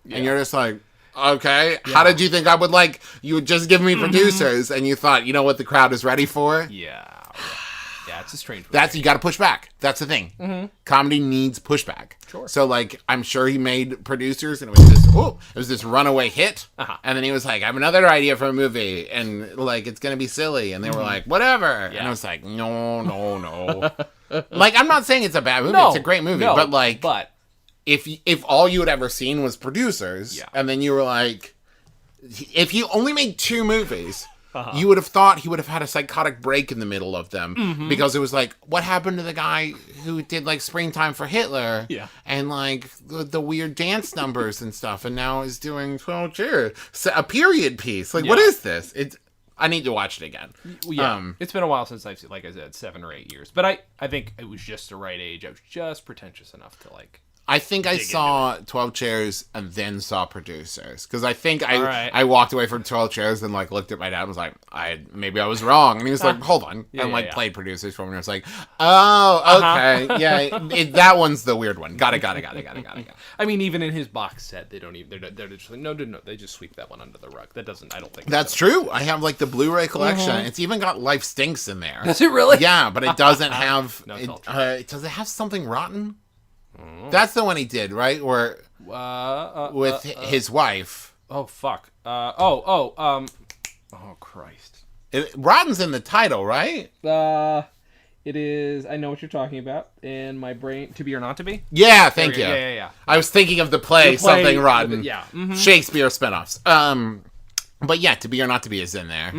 And you're just like, okay, how did you think I would like, you would just give me Producers, and you thought, you know what the crowd is ready for? Yeah. Yeah, it's a strange movie. You gotta push back. That's the thing. Comedy needs pushback. Sure. So, like, I'm sure he made Producers, and it was this runaway hit. And then he was like, I have another idea for a movie, and, like, it's gonna be silly. And they were like, whatever. And I was like, no. Like, I'm not saying it's a bad movie. It's a great movie. But, like, if all you had ever seen was Producers, and then you were like, if you only made 2 movies... You would have thought he would have had a psychotic break in the middle of them because it was like, what happened to the guy who did like Springtime for Hitler and like the weird dance numbers and stuff, and now is doing 12 Chairs, a period piece. Like, what is this? I need to watch it again. Yeah, it's been a while since I've seen, like I said, 7 or 8 years, but I think it was just the right age. I was just pretentious enough to like. I think I saw 12 Chairs and then saw Producers. Because I think I walked away from 12 Chairs and like looked at my dad and was like, maybe I was wrong. And he was like, hold on. And played Producers for me. And I was like, oh, okay. Yeah, that one's the weird one. Got it. I mean, even in his box set, they don't even, they're just like, no, they just sweep that one under the rug. That doesn't, I don't think. That's true. I have like the Blu-ray collection. It's even got Life Stinks in there. Does it really? Yeah, but it doesn't have, does it have Something Rotten? That's the one he did, right? Where with his wife. Oh fuck. Oh Christ. Rotten's in the title, right? It is. I know what you're talking about. And my brain, To Be or Not to Be. Yeah, thank you. Yeah. I was thinking of the play Something Rotten. Yeah. Shakespeare spinoffs. But yeah, To Be or Not to Be is in there.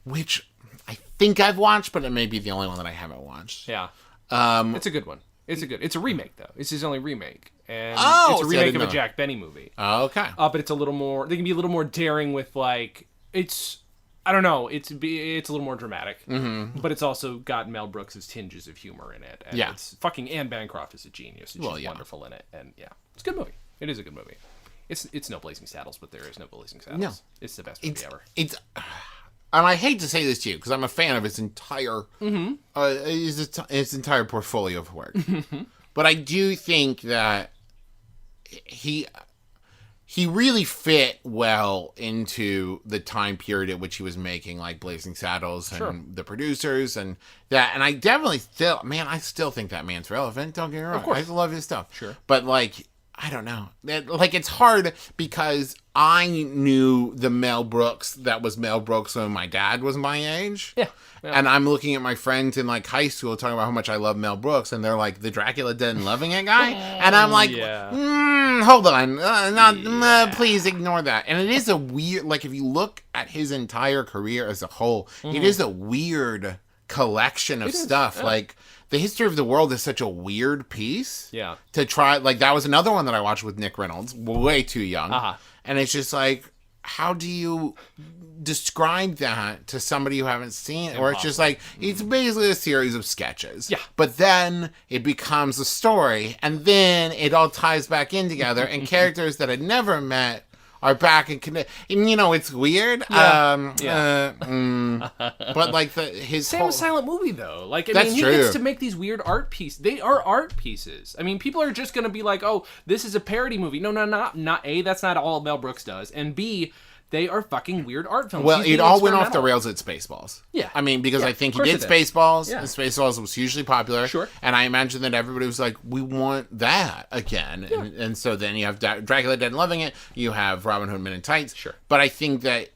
Which I think I've watched, but it may be the only one that I haven't watched. Yeah. It's a good one. It's a remake, though. It's his only remake. And it's a remake of a Jack Benny movie. Oh, okay. But it's a little more... They can be a little more daring with, like... It's... I don't know. It's a little more dramatic. Mm-hmm. But it's also got Mel Brooks' tinges of humor in it. And it's fucking... Anne Bancroft is a genius. She's wonderful in it. And, yeah. It's a good movie. It is a good movie. It's no Blazing Saddles, but there is no Blazing Saddles. No. It's the best movie ever. It's... And I hate to say this to you, because I'm a fan of his entire his entire portfolio of work. But I do think that he really fit well into the time period at which he was making, like, Blazing Saddles and the producers and that. And I definitely I still think that man's relevant. Don't get me wrong. Of course. I love his stuff. Sure. But, like, I don't know. Like, it's hard because I knew the Mel Brooks that was Mel Brooks when my dad was my age. Yeah. And I'm looking at my friends in, like, high school talking about how much I love Mel Brooks, and they're like, the Dracula Dead and Loving It guy? And I'm like, hold on. Please ignore that. And it is a weird, like, if you look at his entire career as a whole, it is a weird collection of stuff. Yeah. Like, the history of the world is such a weird piece. Yeah. To try, like, that was another one that I watched with Nick Reynolds, way too young. And it's just like, how do you describe that to somebody who haven't seen it? Or it's just like, it's basically a series of sketches. Yeah. But then it becomes a story, and then it all ties back in together, and characters that had never met are back and connect. And, you know, it's weird. Yeah. But, like, his Same with Silent Movie, though. Like, I mean, he gets to make these weird art pieces. They are art pieces. I mean, people are just going to be like, oh, this is a parody movie. No, not A, that's not all Mel Brooks does. And B, they are fucking weird art films. Well, it all went off the rails at Spaceballs. Yeah. I mean, because I think he did Spaceballs, and Spaceballs was hugely popular. Sure. And I imagine that everybody was like, we want that again. Yeah. And so then you have Dracula Dead and Loving It, you have Robin Hood Men in Tights. Sure. But I think that,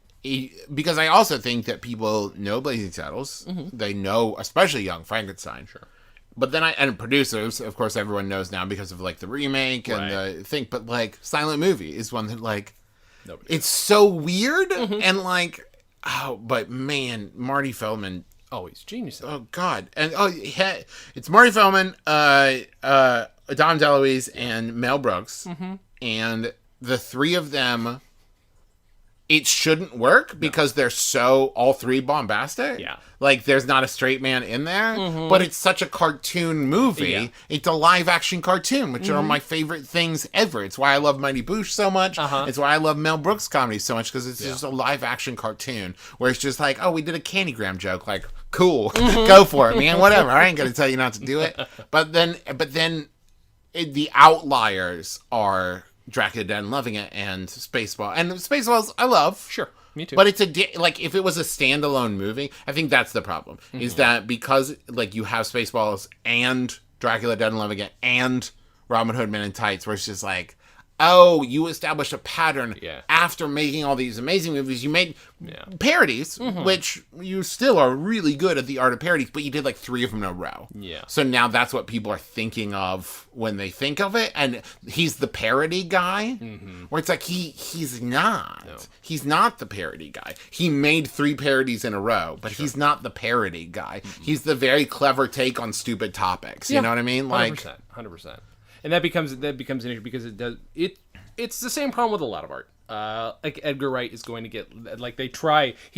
because I also think that people know Blazing Saddles, they know, especially Young Frankenstein. Sure. But then and producers, of course, everyone knows now because of, like, the remake and the thing. But, like, Silent Movie is one that, like, it's so weird and, like, but man, Marty Feldman. Oh, he's genius. Oh God. And it's Marty Feldman, Dom DeLuise, and Mel Brooks. And the three of them, it shouldn't work because they're so, all three, bombastic. Yeah. Like, there's not a straight man in there, but it's such a cartoon movie. Yeah. It's a live-action cartoon, which are my favorite things ever. It's why I love Mighty Boosh so much. It's why I love Mel Brooks comedy so much, because it's just a live-action cartoon, where it's just like, oh, we did a Candygram joke. Like, cool. Go for it, man. Whatever. I ain't going to tell you not to do it. But then the outliers are Dracula Dead and Loving It and Spaceball. And Spaceballs, I love. Sure. Me too. But it's like, if it was a standalone movie, I think that's the problem. Is that because, like, you have Spaceballs and Dracula Dead and Loving It and Robin Hood Men in Tights, where it's just like, oh, you established a pattern after making all these amazing movies. You made parodies, which you still are really good at the art of parodies, but you did like 3 of them in a row. Yeah. So now that's what people are thinking of when they think of it, and he's the parody guy, where it's like, he's not. No. He's not the parody guy. He made 3 parodies in a row, but he's not the parody guy. He's the very clever take on stupid topics. You know what I mean? Like 100%. And that becomes an issue because it's the same problem with a lot of art. Like, Edgar Wright is going to get, like, he's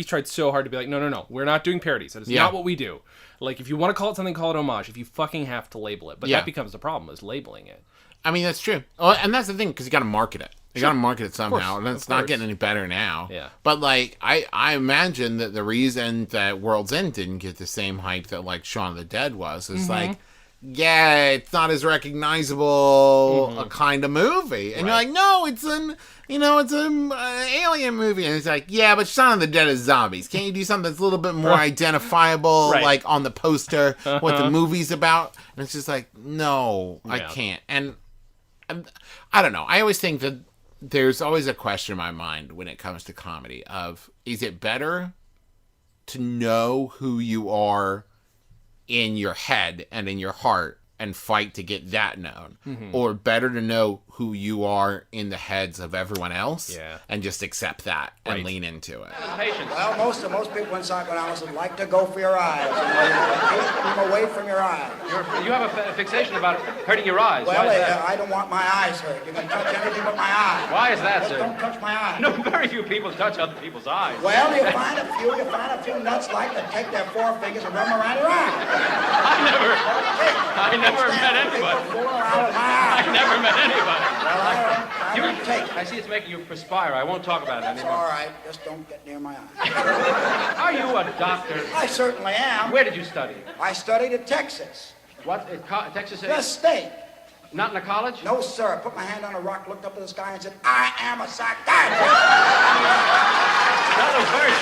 tried so hard to be like, no, we're not doing parodies. That is not what we do. Like, if you want to call it something, call it homage. If you fucking have to label it. But that becomes the problem, is labeling it. I mean, that's true. Oh, and that's the thing, because you got to market it. You got to market it somehow, and it's not getting any better now. Yeah. But, like, I imagine that the reason that World's End didn't get the same hype that, like, Shaun of the Dead was, is like, it's not as recognizable a kind of movie. And you're like, no, it's an alien movie. And it's like, yeah, but Shaun of the Dead is zombies. Can't you do something that's a little bit more identifiable, like on the poster, what the movie's about? And it's just like, no, I can't. And I don't know. I always think that there's always a question in my mind when it comes to comedy of, is it better to know who you are in your head and in your heart and fight to get that known, or better to know who you are in the heads of everyone else, and just accept that and lean into it. Well, most people in psychoanalysis like to go for your eyes. Keep them away from your eyes. You have a fixation about hurting your eyes. Well, Why is that? I don't want my eyes hurt. You can touch anything but my eyes. Why is that, Just sir? don't touch my eyes. No, very few people touch other people's eyes. Well, you find a few nuts like to take their forefingers and rub them around your eyes. I never met anybody. I never met anybody. Well, I don't take I it. see it's making you perspire. I won't talk about it That's anymore. all right. Just don't get near my eyes. Are you a doctor? I certainly am. Where did you study? I studied at Texas. What? Texas? The state. Not in a college? No, sir. Put my hand on a rock, looked up at the sky, and said, I am a psychiatrist. That was very...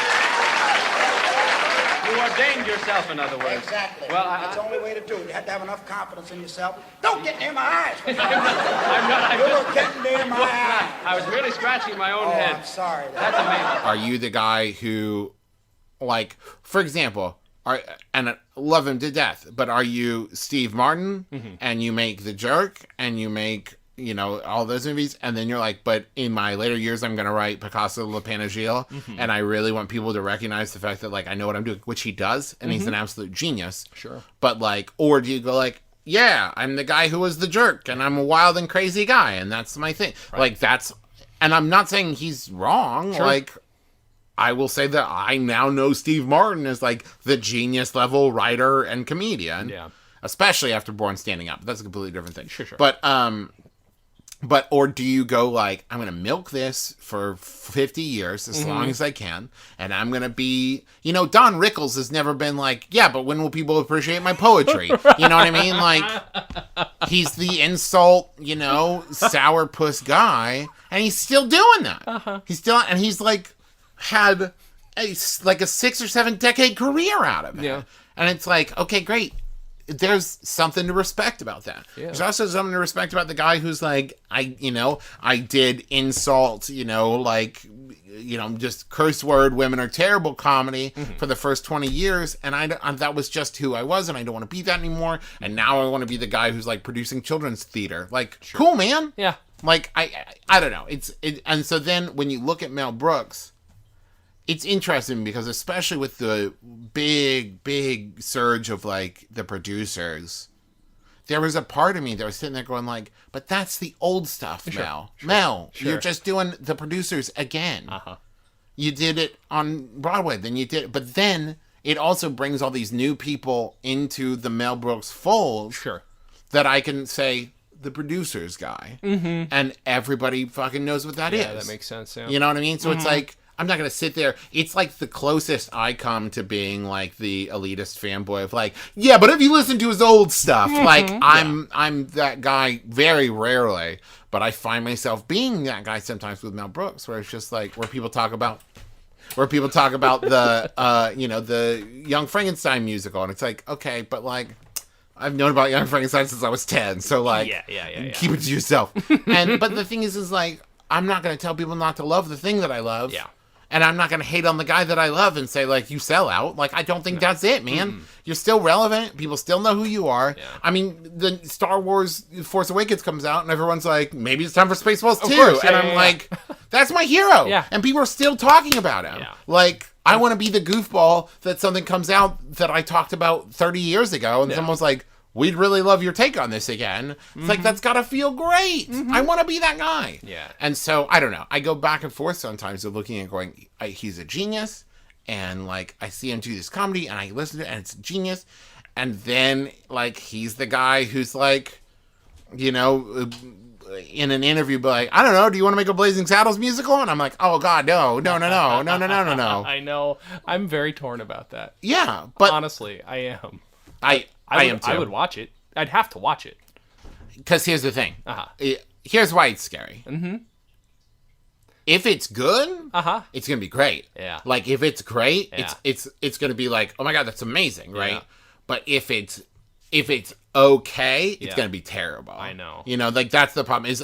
You ordained yourself, in other words. Exactly. Well, That's the only way to do it. You have to have enough confidence in yourself. Don't get near my eyes. I'm not. You're getting near my eyes. I was really scratching my own head. I'm sorry. That's amazing. Are you the guy who, like, for example, and I love him to death, but are you Steve Martin and you make The Jerk and you make, you know, all those movies, and then you're like, but in my later years I'm going to write Picasso Le Panegile, and I really want people to recognize the fact that, like, I know what I'm doing, which he does, and he's an absolute genius. Sure. But, like, or do you go like, yeah, I'm the guy who was The Jerk, and I'm a wild and crazy guy, and that's my thing. Right. Like, that's, and I'm not saying he's wrong, like, I will say that I now know Steve Martin as, like, the genius level writer and comedian. Yeah. Especially after Born Standing Up. That's a completely different thing. Sure. But, or do you go like, I'm going to milk this for 50 years, as long as I can, and I'm going to be, you know, Don Rickles has never been like, yeah, but when will people appreciate my poetry? Right. You know what I mean? Like, he's the insult, you know, sourpuss guy, and he's still doing that. He's still, and he's like, had a 6 or 7 decade career out of it. Yeah. And it's like, okay, great. There's something to respect about that. Yeah. There's also something to respect about the guy who's like, I did insult, just curse word, women are terrible comedy for the first 20 years. And that was just who I was. And I don't want to be that anymore. And now I want to be the guy who's like producing children's theater. Like, cool, man. Yeah. Like, I don't know. And so then when you look at Mel Brooks, it's interesting because especially with the big surge of, like, the producers, there was a part of me that was sitting there going, like, but that's the old stuff, Mel. Mel, you're just doing the producers again. You did it on Broadway, then you did it. But then it also brings all these new people into the Mel Brooks fold that I can say, the producers guy. And everybody fucking knows what that is. Yeah, that makes sense, yeah. You know what I mean? So it's like, I'm not going to sit there. It's like the closest I come to being like the elitist fanboy of like, yeah, but if you listen to his old stuff, like I'm that guy very rarely, but I find myself being that guy sometimes with Mel Brooks, where it's just like, where people talk about the, the Young Frankenstein musical. And it's like, okay, but like, I've known about Young Frankenstein since I was 10. So like, keep it to yourself. But the thing is like, I'm not going to tell people not to love the thing that I love. Yeah. And I'm not going to hate on the guy that I love and say, like, you sell out. Like, I don't think that's it, man. You're still relevant. People still know who you are. Yeah. I mean, the Star Wars Force Awakens comes out, and everyone's like, maybe it's time for Spaceballs 2. And I'm like, that's my hero. Yeah. And people are still talking about him. Yeah. Like, I want to be the goofball that something comes out that I talked about 30 years ago, and someone's like, we'd really love your take on this again. It's like, that's got to feel great. I want to be that guy. Yeah. And so, I don't know. I go back and forth sometimes of looking and going, he's a genius. And, like, I see him do this comedy, and I listen to it, and it's genius. And then, like, he's the guy who's, like, in an interview, be like, I don't know, do you want to make a Blazing Saddles musical? And I'm like, oh, God, no. I know. I'm very torn about that. Yeah. But honestly, I am. I am too. I would watch it. I'd have to watch it. Because here's the thing. Here's why it's scary. If it's good, it's going to be great. Yeah. Like, if it's great, it's going to be like, oh my God, that's amazing, right? Yeah. But if it's if it's okay, it's gonna be terrible. I know. You know, like that's the problem.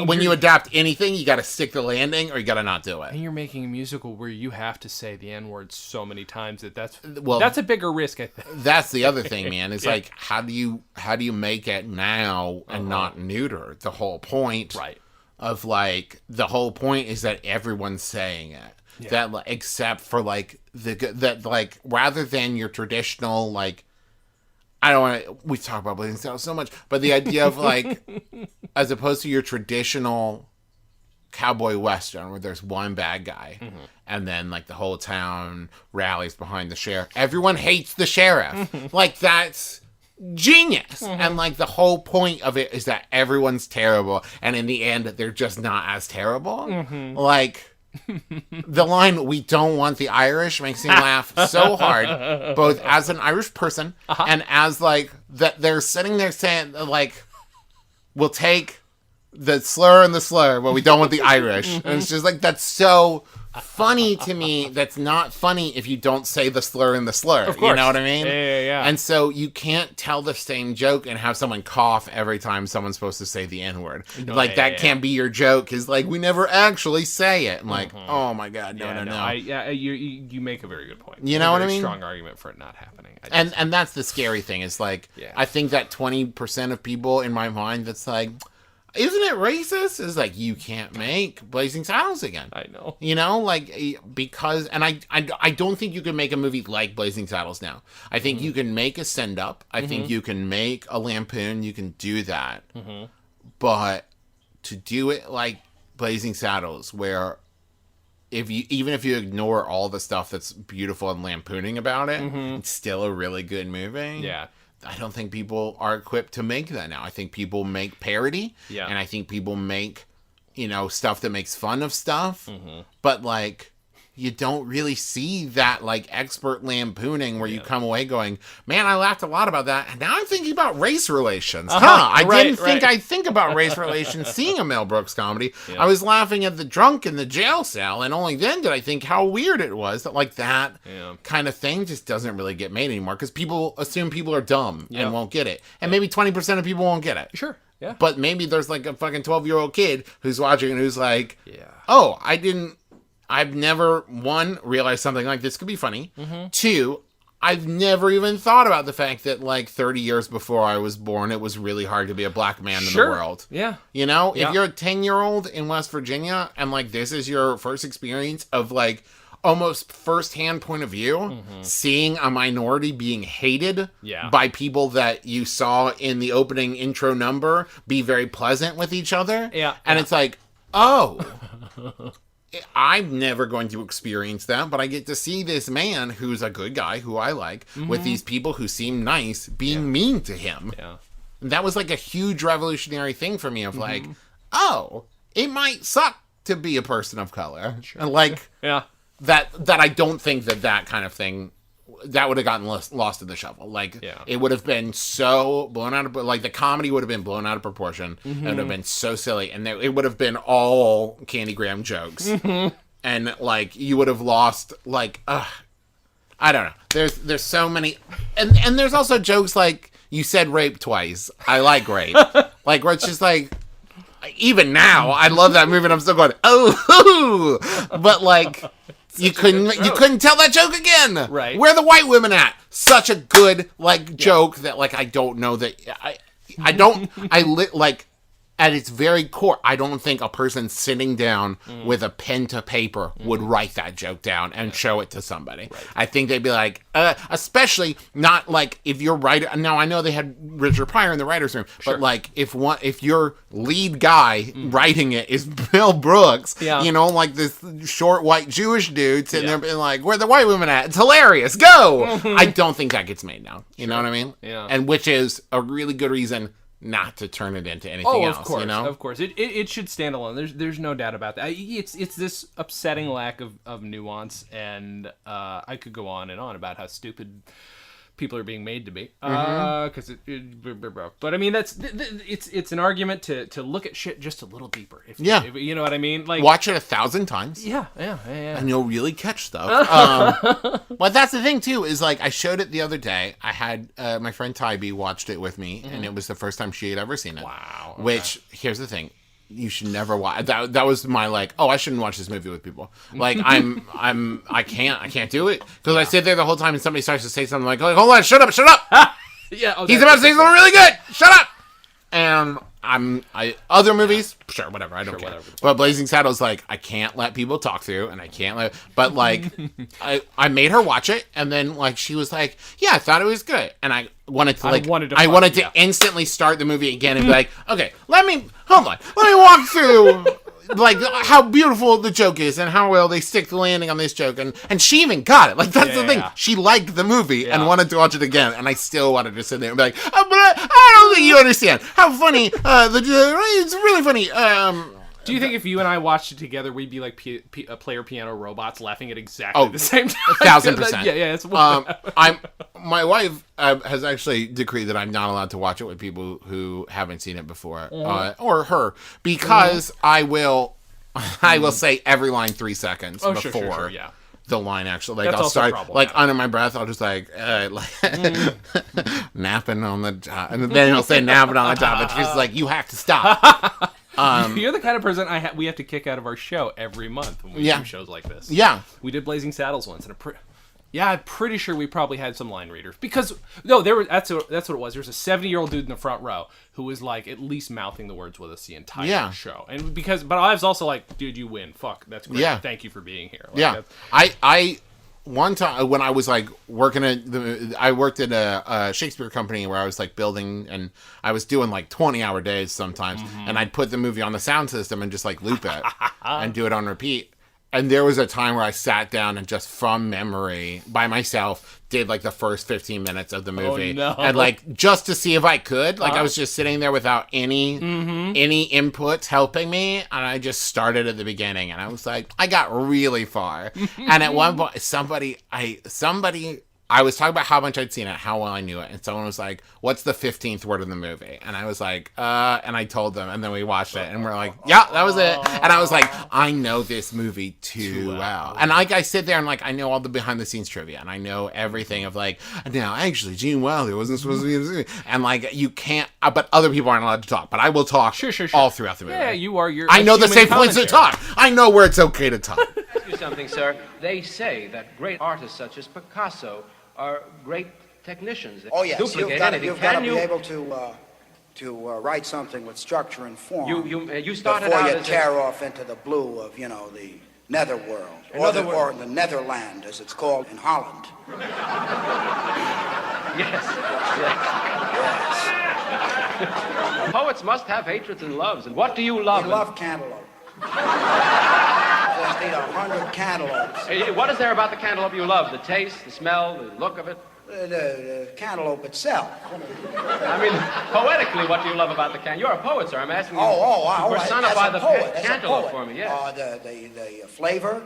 When you adapt anything, you got to stick the landing, or you got to not do it. And you're making a musical where you have to say the N-word so many times that's a bigger risk, I think. That's the other thing, man. It's like how do you make it now and not neuter? The whole point, right? Of like the whole point is that everyone's saying it. Yeah. That except for like that like rather than your traditional like. I don't want to. We talk about Blazing Saddles so much, but the idea of like, as opposed to your traditional cowboy western where there's one bad guy, and then like the whole town rallies behind the sheriff. Everyone hates the sheriff. Like that's genius. And like the whole point of it is that everyone's terrible, and in the end, they're just not as terrible. Like. The line "we don't want the Irish" makes me laugh so hard, both as an Irish person and as like that they're sitting there saying like, "We'll take the slur and the slur, but we don't want the Irish." And it's just like that's so funny to me. That's not funny if you don't say the slur and the slur. Of course. You know what I mean? Yeah. And so you can't tell the same joke and have someone cough every time someone's supposed to say the N-word. No, like that can't be your joke. Is like we never actually say it. And like, oh my god, no. You make a very good point. You know what I mean? Strong argument for it not happening. And that's the scary thing. Is like I think that 20% of people in my mind that's like. Isn't it racist? It's like, you can't make Blazing Saddles again. I know. You know, like, because, and I don't think you can make a movie like Blazing Saddles now. I think you can make a send-up. I think you can make a lampoon. You can do that. But to do it like Blazing Saddles, where even if you ignore all the stuff that's beautiful and lampooning about it, it's still a really good movie. Yeah. I don't think people are equipped to make that now. I think people make parody, and I think people make, stuff that makes fun of stuff, but, like, you don't really see that, like, expert lampooning where you come away going, man, I laughed a lot about that, and now I'm thinking about race relations. I didn't think I'd think about race relations seeing a Mel Brooks comedy. I was laughing at the drunk in the jail cell, and only then did I think how weird it was that, like, that kind of thing just doesn't really get made anymore, because people assume people are dumb and won't get it. And maybe 20% of people won't get it. Sure, yeah. But maybe there's, like, a fucking 12-year-old kid who's watching and who's like, oh, I've never, one, realized something like this could be funny. Two, I've never even thought about the fact that, like, 30 years before I was born, it was really hard to be a black man in the world. Yeah. You know? If you're a 10-year-old in West Virginia and, like, this is your first experience of, like, almost first-hand point of view, seeing a minority being hated by people that you saw in the opening intro number be very pleasant with each other. And it's like, oh... I'm never going to experience that, but I get to see this man who's a good guy, who I like, with these people who seem nice, being mean to him. And that was like a huge revolutionary thing for me of like, oh, it might suck to be a person of color. And like, that I don't think that kind of thing, that would have gotten lost in the shuffle. Like, it would have been so blown out of, like, the comedy would have been blown out of proportion. And it would have been so silly. And it would have been all Candy Graham jokes. And, like, you would have lost, like, I don't know. There's so many. And there's also jokes like, you said rape twice. I like rape. Like, where it's just like, even now, I love that movie and I'm still going, oh, but, like... You couldn't tell that joke again. Right. Where are the white women at? Such a good joke that like I don't know that like at its very core, I don't think a person sitting down with a pen to paper would write that joke down and show it to somebody. Right. I think they'd be like, especially not like if you're writer. Now I know they had Richard Pryor in the writers' room, but like if your lead guy writing it is Bill Brooks, like this short white Jewish dude sitting there being like, "Where are the white women at? It's hilarious. Go!" I don't think that gets made now. You know what I mean? Yeah. And which is a really good reason not to turn it into anything else. Of course. It should stand alone. There's no doubt about that. It's this upsetting lack of nuance, and I could go on and on about how stupid people are being made to be. Because but I mean, it's an argument to look at shit just a little deeper. If you know what I mean. Like, watch it 1,000 times. Yeah. And you'll really catch stuff. But that's the thing too, is like I showed it the other day. I had my friend Tybee watched it with me, and it was the first time she had ever seen it. Wow. Okay. Which, here's the thing. You should never watch that was my like, oh, I shouldn't watch this movie with people. Like I can't do it, because I sit there the whole time and somebody starts to say something like hold on, shut up. Yeah, he's about to say something really good, shut up. And other movies, sure, whatever, I don't care. Whatever. But Blazing Saddles, like, I can't let people talk through, and I can't let, but like I made her watch it, and then like she was like, yeah, I thought it was good, and I wanted to instantly start the movie again and be like, okay, let me walk through like how beautiful the joke is and how well they stick the landing on this joke, and she even got it. Like, that's the thing. Yeah. She liked the movie and wanted to watch it again, and I still wanted to sit there and be like, oh, but I don't think you understand how funny it's really funny. Do you think if you and I watched it together, we'd be like player piano robots laughing at exactly the same time? 1,000%. Yeah. It's my wife has actually decreed that I'm not allowed to watch it with people who haven't seen it before, or her, because I will say every line 3 seconds before the line actually. Like, that's I'll start like under my breath. I'll just like napping on the top, and then he'll say napping on the top, and she's like, "You have to stop." You're the kind of person we have to kick out of our show every month when we do shows like this. Yeah. We did Blazing Saddles once, and I'm pretty sure we probably had some line readers. Because, that's what it was. There was a 70-year-old dude in the front row who was, like, at least mouthing the words with us the entire show. And but I was also like, dude, you win. Fuck, that's great. Yeah. Thank you for being here. Like, I one time when I was like working I worked at a Shakespeare company where I was like building, and I was doing like 20-hour days sometimes, and I'd put the movie on the sound system and just like loop it and do it on repeat. And there was a time where I sat down and just from memory by myself did like the first 15 minutes of the movie. Oh, no. And like just to see if I could. Like I was just sitting there without any inputs helping me, and I just started at the beginning, and I was like, I got really far. And at one point somebody I was talking about how much I'd seen it, how well I knew it, and someone was like, what's the 15th word in the movie? And I was like, and I told them, and then we watched it, and we're like, yeah, that was it. And I was like, I know this movie too well. And like, I sit there and like, I know all the behind the scenes trivia, and I know everything of like, now actually Gene Wilder wasn't supposed to be in the movie. And like, you can't, but other people aren't allowed to talk, but I will talk all throughout the movie. Yeah, you are I know the safe points to talk. I know where it's okay to talk. Ask you something, sir. They say that great artists such as Picasso are great technicians. Oh yes, Duplicate you've got to be able to write something with structure and form. You started before out you as tear off into the blue of the netherworld, or the Netherland, as it's called in Holland. Yes. Poets must have hatreds and loves. And what do you love? We love cantaloupe. Just eat 100 cantaloupes. What is there about the cantaloupe you love? The taste, the smell, the look of it? The cantaloupe itself. I mean, poetically, what do you love about the cantaloupe? You're a poet, sir. I'm asking you to personify the cantaloupe for me. Yes. The flavor.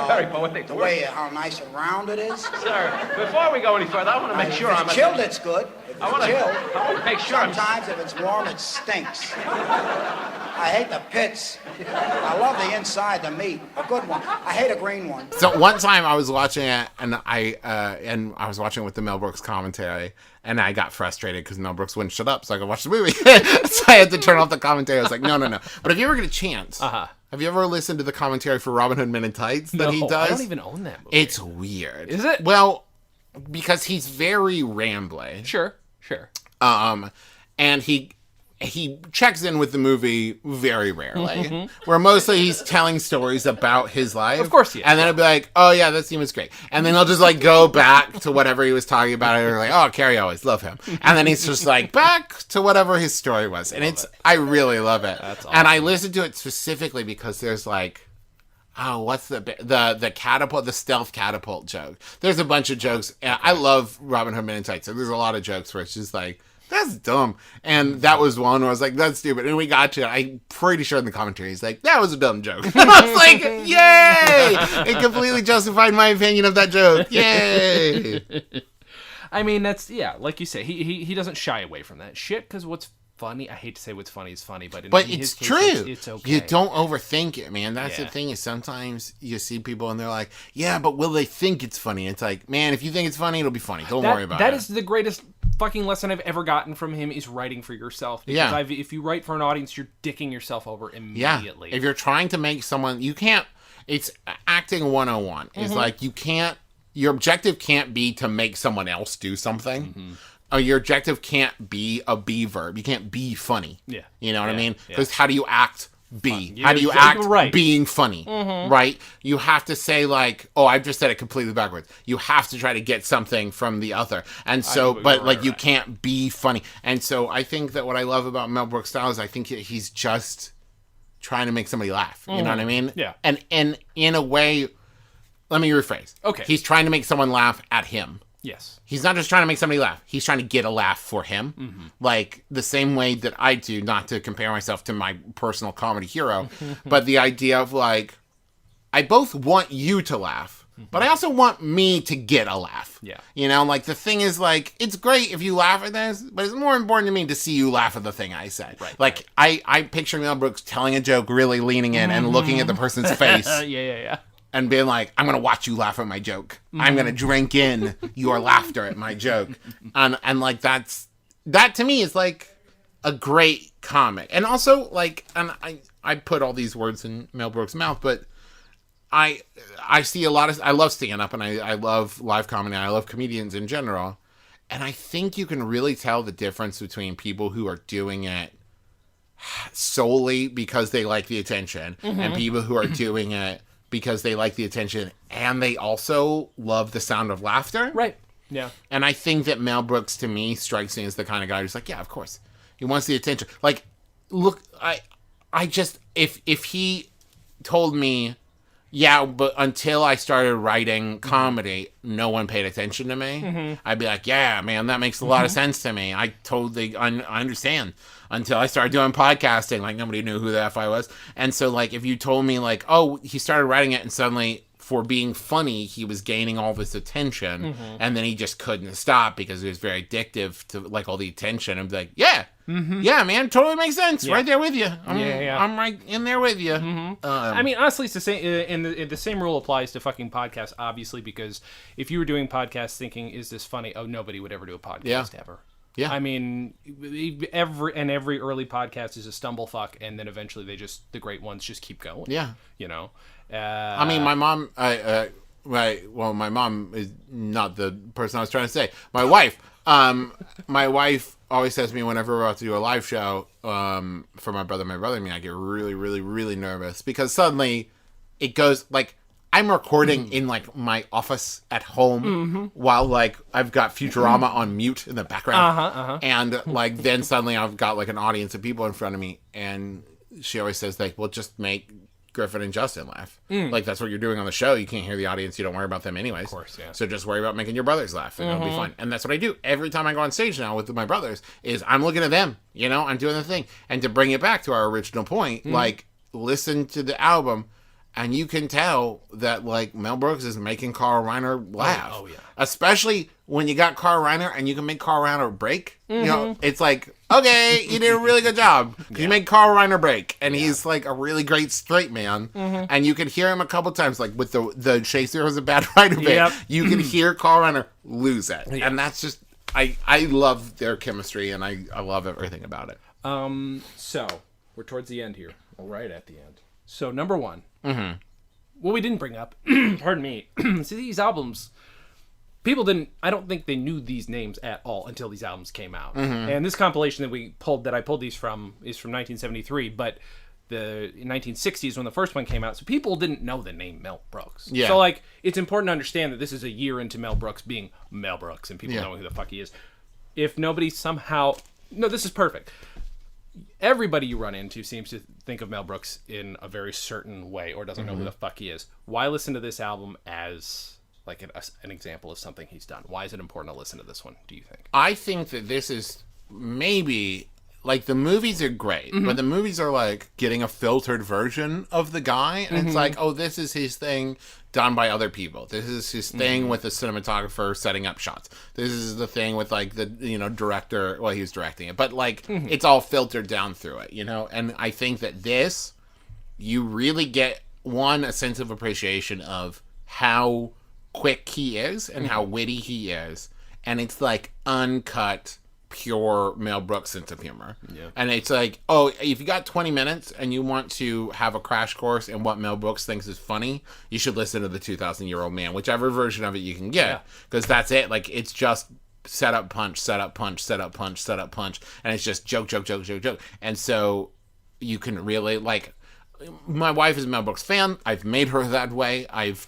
Very poetic. The way how nice and round it is. Sir, before we go any further, I want to make sure I'm chilled. It's good. If I want to make sure. Sometimes if it's warm, it stinks. I hate the pits. I love the inside, the meat. A good one. I hate a green one. So one time I was watching it, and I was watching it with the Mel Brooks commentary, and I got frustrated because Mel Brooks wouldn't shut up so I could watch the movie. So I had to turn off the commentary. I was like, no. But if you ever get a chance, have you ever listened to the commentary for Robin Hood Men in Tights that he does? I don't even own that movie. It's weird. Is it? Well, because he's very rambly. Sure. And he checks in with the movie very rarely, where mostly he's telling stories about his life. Of course he is. And then he'll be like, oh yeah, that scene was great. And then he'll just like go back to whatever he was talking about, and you're like, oh, Carrie always love him. And then he's just like back to whatever his story was. And I really love it. That's awesome. And I listened to it specifically because there's like, what's the catapult, the stealth catapult joke. There's a bunch of jokes. I love Robin Hood Men in Tights. So there's a lot of jokes where it's just like, that's dumb. And that was one where I was like, that's stupid. And we got to it. I'm pretty sure in the commentary, he's like, that was a dumb joke. I was like, yay! It completely justified my opinion of that joke. Yay! I mean, that's, like you say, he doesn't shy away from that shit, because what's funny, I hate to say what's funny is funny, but in his case, true. It's okay. You don't overthink it, man. That's the thing, is sometimes you see people and they're like, yeah, but will they think it's funny? It's like, man, if you think it's funny, it'll be funny. Don't worry about it. That is the greatest fucking lesson I've ever gotten from him, is writing for yourself. Because if you write for an audience, you're dicking yourself over immediately. Yeah. If you're trying to make someone, you can't, it's acting 101. It's like, you can't, your objective can't be to make someone else do something. Your objective can't be a be verb. You can't be funny. Yeah. You know what I mean? Because how do you act be? How do you act being funny? Right? You have to say like, oh, I've just said it completely backwards. You have to try to get something from the other. And so, but like you can't be funny. And so I think that what I love about Mel Brooks' style is I think he's just trying to make somebody laugh. You know what I mean? Yeah. And in a way, let me rephrase. Okay. He's trying to make someone laugh at him. Yes. He's not just trying to make somebody laugh. He's trying to get a laugh for him. Like, the same way that I do, not to compare myself to my personal comedy hero, but the idea of, like, I both want you to laugh, but I also want me to get a laugh. Yeah. You know, like, the thing is, like, it's great if you laugh at this, but it's more important to me to see you laugh at the thing I said. Right. Like, I picture Mel Brooks telling a joke, really leaning in and looking at the person's face. Yeah. And being like, I'm going to watch you laugh at my joke. I'm going to drink in your laughter at my joke. And like, that to me is like a great comic. And also, like, and I put all these words in Mel Brooks' mouth, but I see a lot of, I love stand-up and I love live comedy. I love comedians in general. And I think you can really tell the difference between people who are doing it solely because they like the attention and people who are doing it because they like the attention and they also love the sound of laughter. Right. Yeah. And I think that Mel Brooks, to me, strikes me as the kind of guy who's like, yeah, of course. He wants the attention. Like, look, I just, if he told me, yeah, but until I started writing comedy, no one paid attention to me, I'd be like, yeah, man, that makes a lot of sense to me. I totally understand. Until I started doing podcasting, like, nobody knew who the F I was. And so, like, if you told me, like, oh, he started writing it and suddenly, for being funny, he was gaining all this attention, and then he just couldn't stop because it was very addictive to, like, all the attention, I'd be like, yeah, yeah, man, totally makes sense. Right there with you. I'm right in there with you. I mean, honestly, it's the same, and the same rule applies to fucking podcasts, obviously, because if you were doing podcasts thinking, is this funny? Oh, nobody would ever do a podcast ever. Yeah, I mean, every early podcast is a stumble fuck, and then eventually the great ones just keep going. Yeah, you know. I mean, my mom, my mom is not the person I was trying to say. My wife always says to me whenever we're about to do a live show for my brother and me, I get really, really, really nervous because suddenly it goes like. I'm recording in, like, my office at home while, like, I've got Futurama on mute in the background. And, like, then suddenly I've got, like, an audience of people in front of me. And she always says, like, well, just make Griffin and Justin laugh. Like, that's what you're doing on the show. You can't hear the audience. You don't worry about them anyways. Of course, yeah. So just worry about making your brothers laugh, and it'll be fun. And that's what I do. Every time I go on stage now with my brothers is I'm looking at them, you know? I'm doing the thing. And to bring it back to our original point, like, listen to the album. And you can tell that, like, Mel Brooks is making Carl Reiner laugh. Oh, yeah. Especially when you got Carl Reiner and you can make Carl Reiner break. You know, it's like, okay, you did a really good job. You made Carl Reiner break. And he's, like, a really great straight man. And you can hear him a couple times, like, with the Shakespeare was a bad writer bit. You can hear Carl Reiner lose it. And that's just, I love their chemistry, and I love everything about it. So, we're towards the end here. We're right at the end. So, number one. What we didn't bring up, pardon me, see, these albums, people I don't think they knew these names at all until these albums came out. And this compilation that I pulled these from is from 1973, but the 1960s when the first one came out, so people didn't know the name Mel Brooks. Yeah. So, like, it's important to understand that this is a year into Mel Brooks being Mel Brooks and people knowing who the fuck he is. If nobody somehow... No, this is perfect. Everybody you run into seems to think of Mel Brooks in a very certain way or doesn't know who the fuck he is. Why listen to this album as like an example of something he's done? Why is it important to listen to this one, do you think? I think that this is maybe, like, the movies are great, but the movies are, like, getting a filtered version of the guy, and it's like, oh, this is his thing done by other people. This is his thing with the cinematographer setting up shots. This is the thing with, like, the, director, well, he was directing it, but, like, it's all filtered down through it, and I think that this, you really get, one, a sense of appreciation of how quick he is and how witty he is, and it's, like, uncut, pure Mel Brooks sense of humor. Yeah. And it's like, oh, if you got 20 minutes and you want to have a crash course in what Mel Brooks thinks is funny, you should listen to The 2,000-Year-Old Man, whichever version of it you can get, because that's it. Like, it's just set up, punch, set up, punch, set up, punch, set up, punch, and it's just joke, joke, joke, joke, joke. And so you can really, like, my wife is a Mel Brooks fan. I've made her that way. I've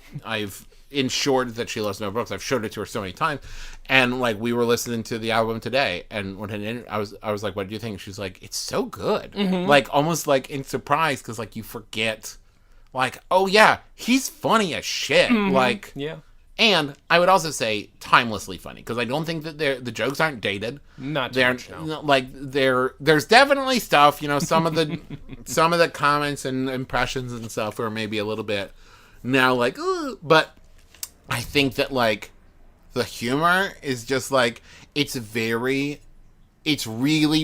ensured that she loves Mel Brooks. I've showed it to her so many times. And, like, we were listening to the album today, and when I was like, what do you think? She's like, it's so good. Like, almost, like, in surprise, because, like, you forget, like, oh, yeah, he's funny as shit. Like, yeah. And I would also say timelessly funny, because I don't think that the jokes aren't dated. Not too much, no. Like, there's definitely stuff, some of the comments and impressions and stuff are maybe a little bit now, like, ugh, but I think that, like, the humor is just, like, it's really,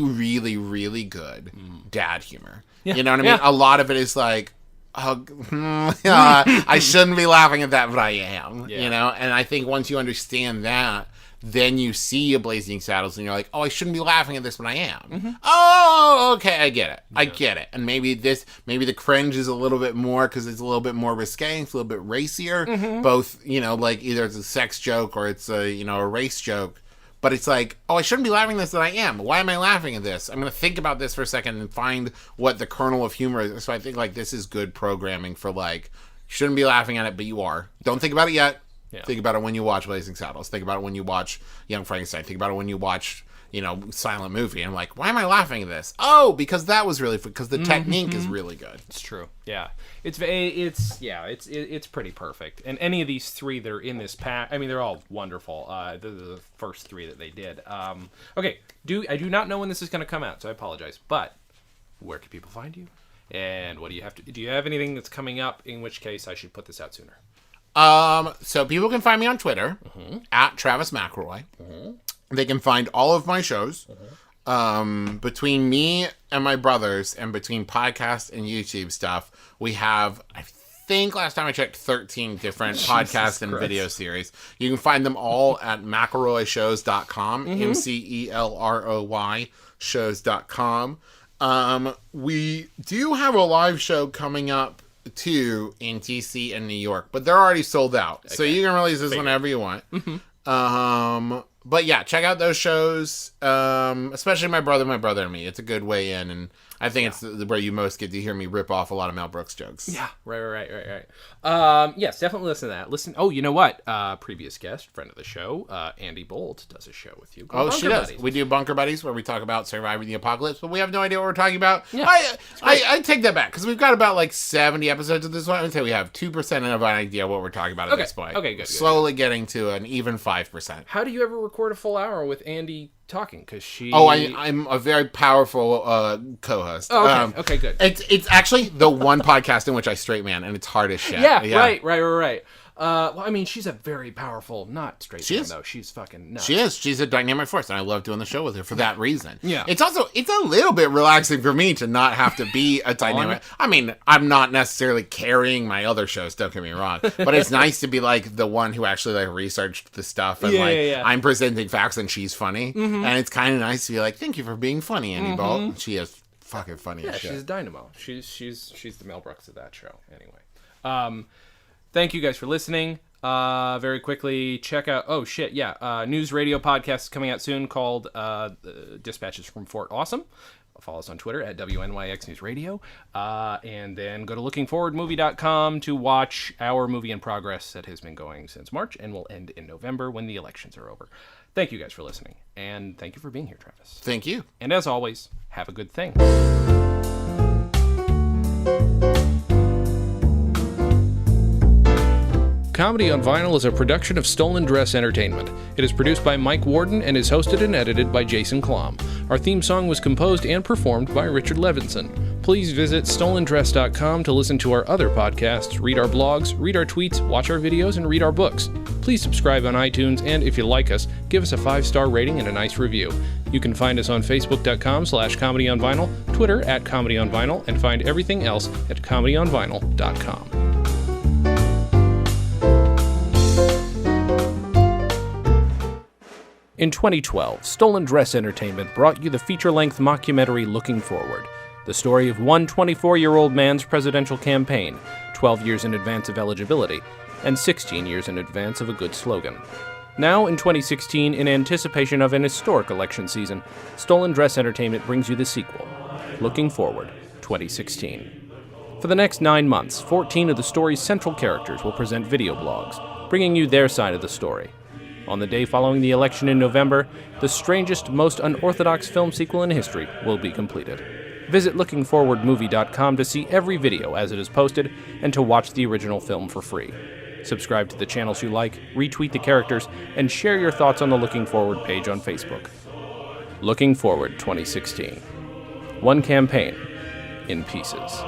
really, really good dad humor. Yeah. You know what I mean? Yeah. A lot of it is like, oh, I shouldn't be laughing at that, but I am. Yeah. And I think once you understand that, then you see a Blazing Saddles and you're like, oh, I shouldn't be laughing at this, but I am. Oh, okay, I get it. Yeah. I get it. And maybe the cringe is a little bit more because it's a little bit more risque, it's a little bit racier. Both, like either it's a sex joke or it's a race joke. But it's like, oh, I shouldn't be laughing at this, but I am. Why am I laughing at this? I'm going to think about this for a second and find what the kernel of humor is. So I think, like, this is good programming for, like, you shouldn't be laughing at it, but you are. Don't think about it yet. Yeah. Think about it when you watch Blazing Saddles. Think about it when you watch Young Frankenstein. Think about it when you watch, Silent Movie. And I'm like, why am I laughing at this? Oh, because that was really fun. Because the technique is really good. It's true. Yeah. It's pretty perfect. And any of these three that are in this pack, I mean, they're all wonderful. The first three that they did. Okay. I do not know when this is going to come out, so I apologize. But where can people find you? And what do you have to? Do you have anything that's coming up? In which case, I should put this out sooner. So people can find me on Twitter at Travis McElroy. They can find all of my shows. Between me and my brothers, and between podcast and YouTube stuff, we have, I think last time I checked, 13 different podcasts and video series. You can find them all at McElroyshows.com, MCELROY shows.com. We do have a live show coming up too in DC and New York, but they're already sold out. Okay. So you can release this whenever you want. But yeah, check out those shows, especially My Brother and Me. It's a good way in, and I think it's where you most get to hear me rip off a lot of Mel Brooks jokes. Yeah, right. Yes, definitely listen to that. Oh, you know what? Previous guest, friend of the show, Andy Bolt, does a show with you. She does. Buddies. We do Bunker Buddies, where we talk about surviving the apocalypse, but we have no idea what we're talking about. Yeah, I take that back, because we've got about like 70 episodes of this one. I would say we have 2% of an idea what we're talking about at this point. Okay, good. Slowly getting to an even 5%. How do you ever record a full hour with Andy talking? Because she... Oh, I'm a very powerful co-host. Oh, okay. Okay, good. It's actually the one podcast in which I straight man, and it's hard as shit. Yeah. Right. Well, I mean, she's a very powerful, not straight man, though. She's fucking nuts. She is. She's a dynamic force, and I love doing the show with her for that reason. Yeah. It's a little bit relaxing for me to not have to be a dynamic... I mean, I'm not necessarily carrying my other shows, don't get me wrong, but it's nice to be, like, the one who actually, like, researched the stuff, and, I'm presenting facts, and she's funny, and it's kind of nice to be like, thank you for being funny, Andy Bolt. She is fucking funny as shit. Yeah, she's a dynamo. She's the Mel Brooks of that show, anyway. Thank you guys for listening. Very quickly, check out... news radio podcast is coming out soon called Dispatches from Fort Awesome. Follow us on Twitter at WNYX News Radio. And then go to lookingforwardmovie.com to watch our movie in progress that has been going since March and will end in November when the elections are over. Thank you guys for listening. And thank you for being here, Travis. Thank you. And as always, have a good thing. Comedy on Vinyl is a production of Stolen Dress Entertainment. It is produced by Mike Warden and is hosted and edited by Jason Klamm. Our theme song was composed and performed by Richard Levinson. Please visit stolendress.com to listen to our other podcasts, read our blogs, read our tweets, watch our videos, and read our books. Please subscribe on iTunes, and if you like us, give us a 5-star rating and a nice review. You can find us on facebook.com/comedyonvinyl, Twitter @comedyonvinyl, and find everything else at comedyonvinyl.com. In 2012, Stolen Dress Entertainment brought you the feature-length mockumentary Looking Forward, the story of one 24-year-old man's presidential campaign, 12 years in advance of eligibility, and 16 years in advance of a good slogan. Now, in 2016, in anticipation of an historic election season, Stolen Dress Entertainment brings you the sequel, Looking Forward, 2016. For the next 9 months, 14 of the story's central characters will present video blogs, bringing you their side of the story. On the day following the election in November, the strangest, most unorthodox film sequel in history will be completed. Visit lookingforwardmovie.com to see every video as it is posted and to watch the original film for free. Subscribe to the channels you like, retweet the characters, and share your thoughts on the Looking Forward page on Facebook. Looking Forward 2016. One campaign in pieces.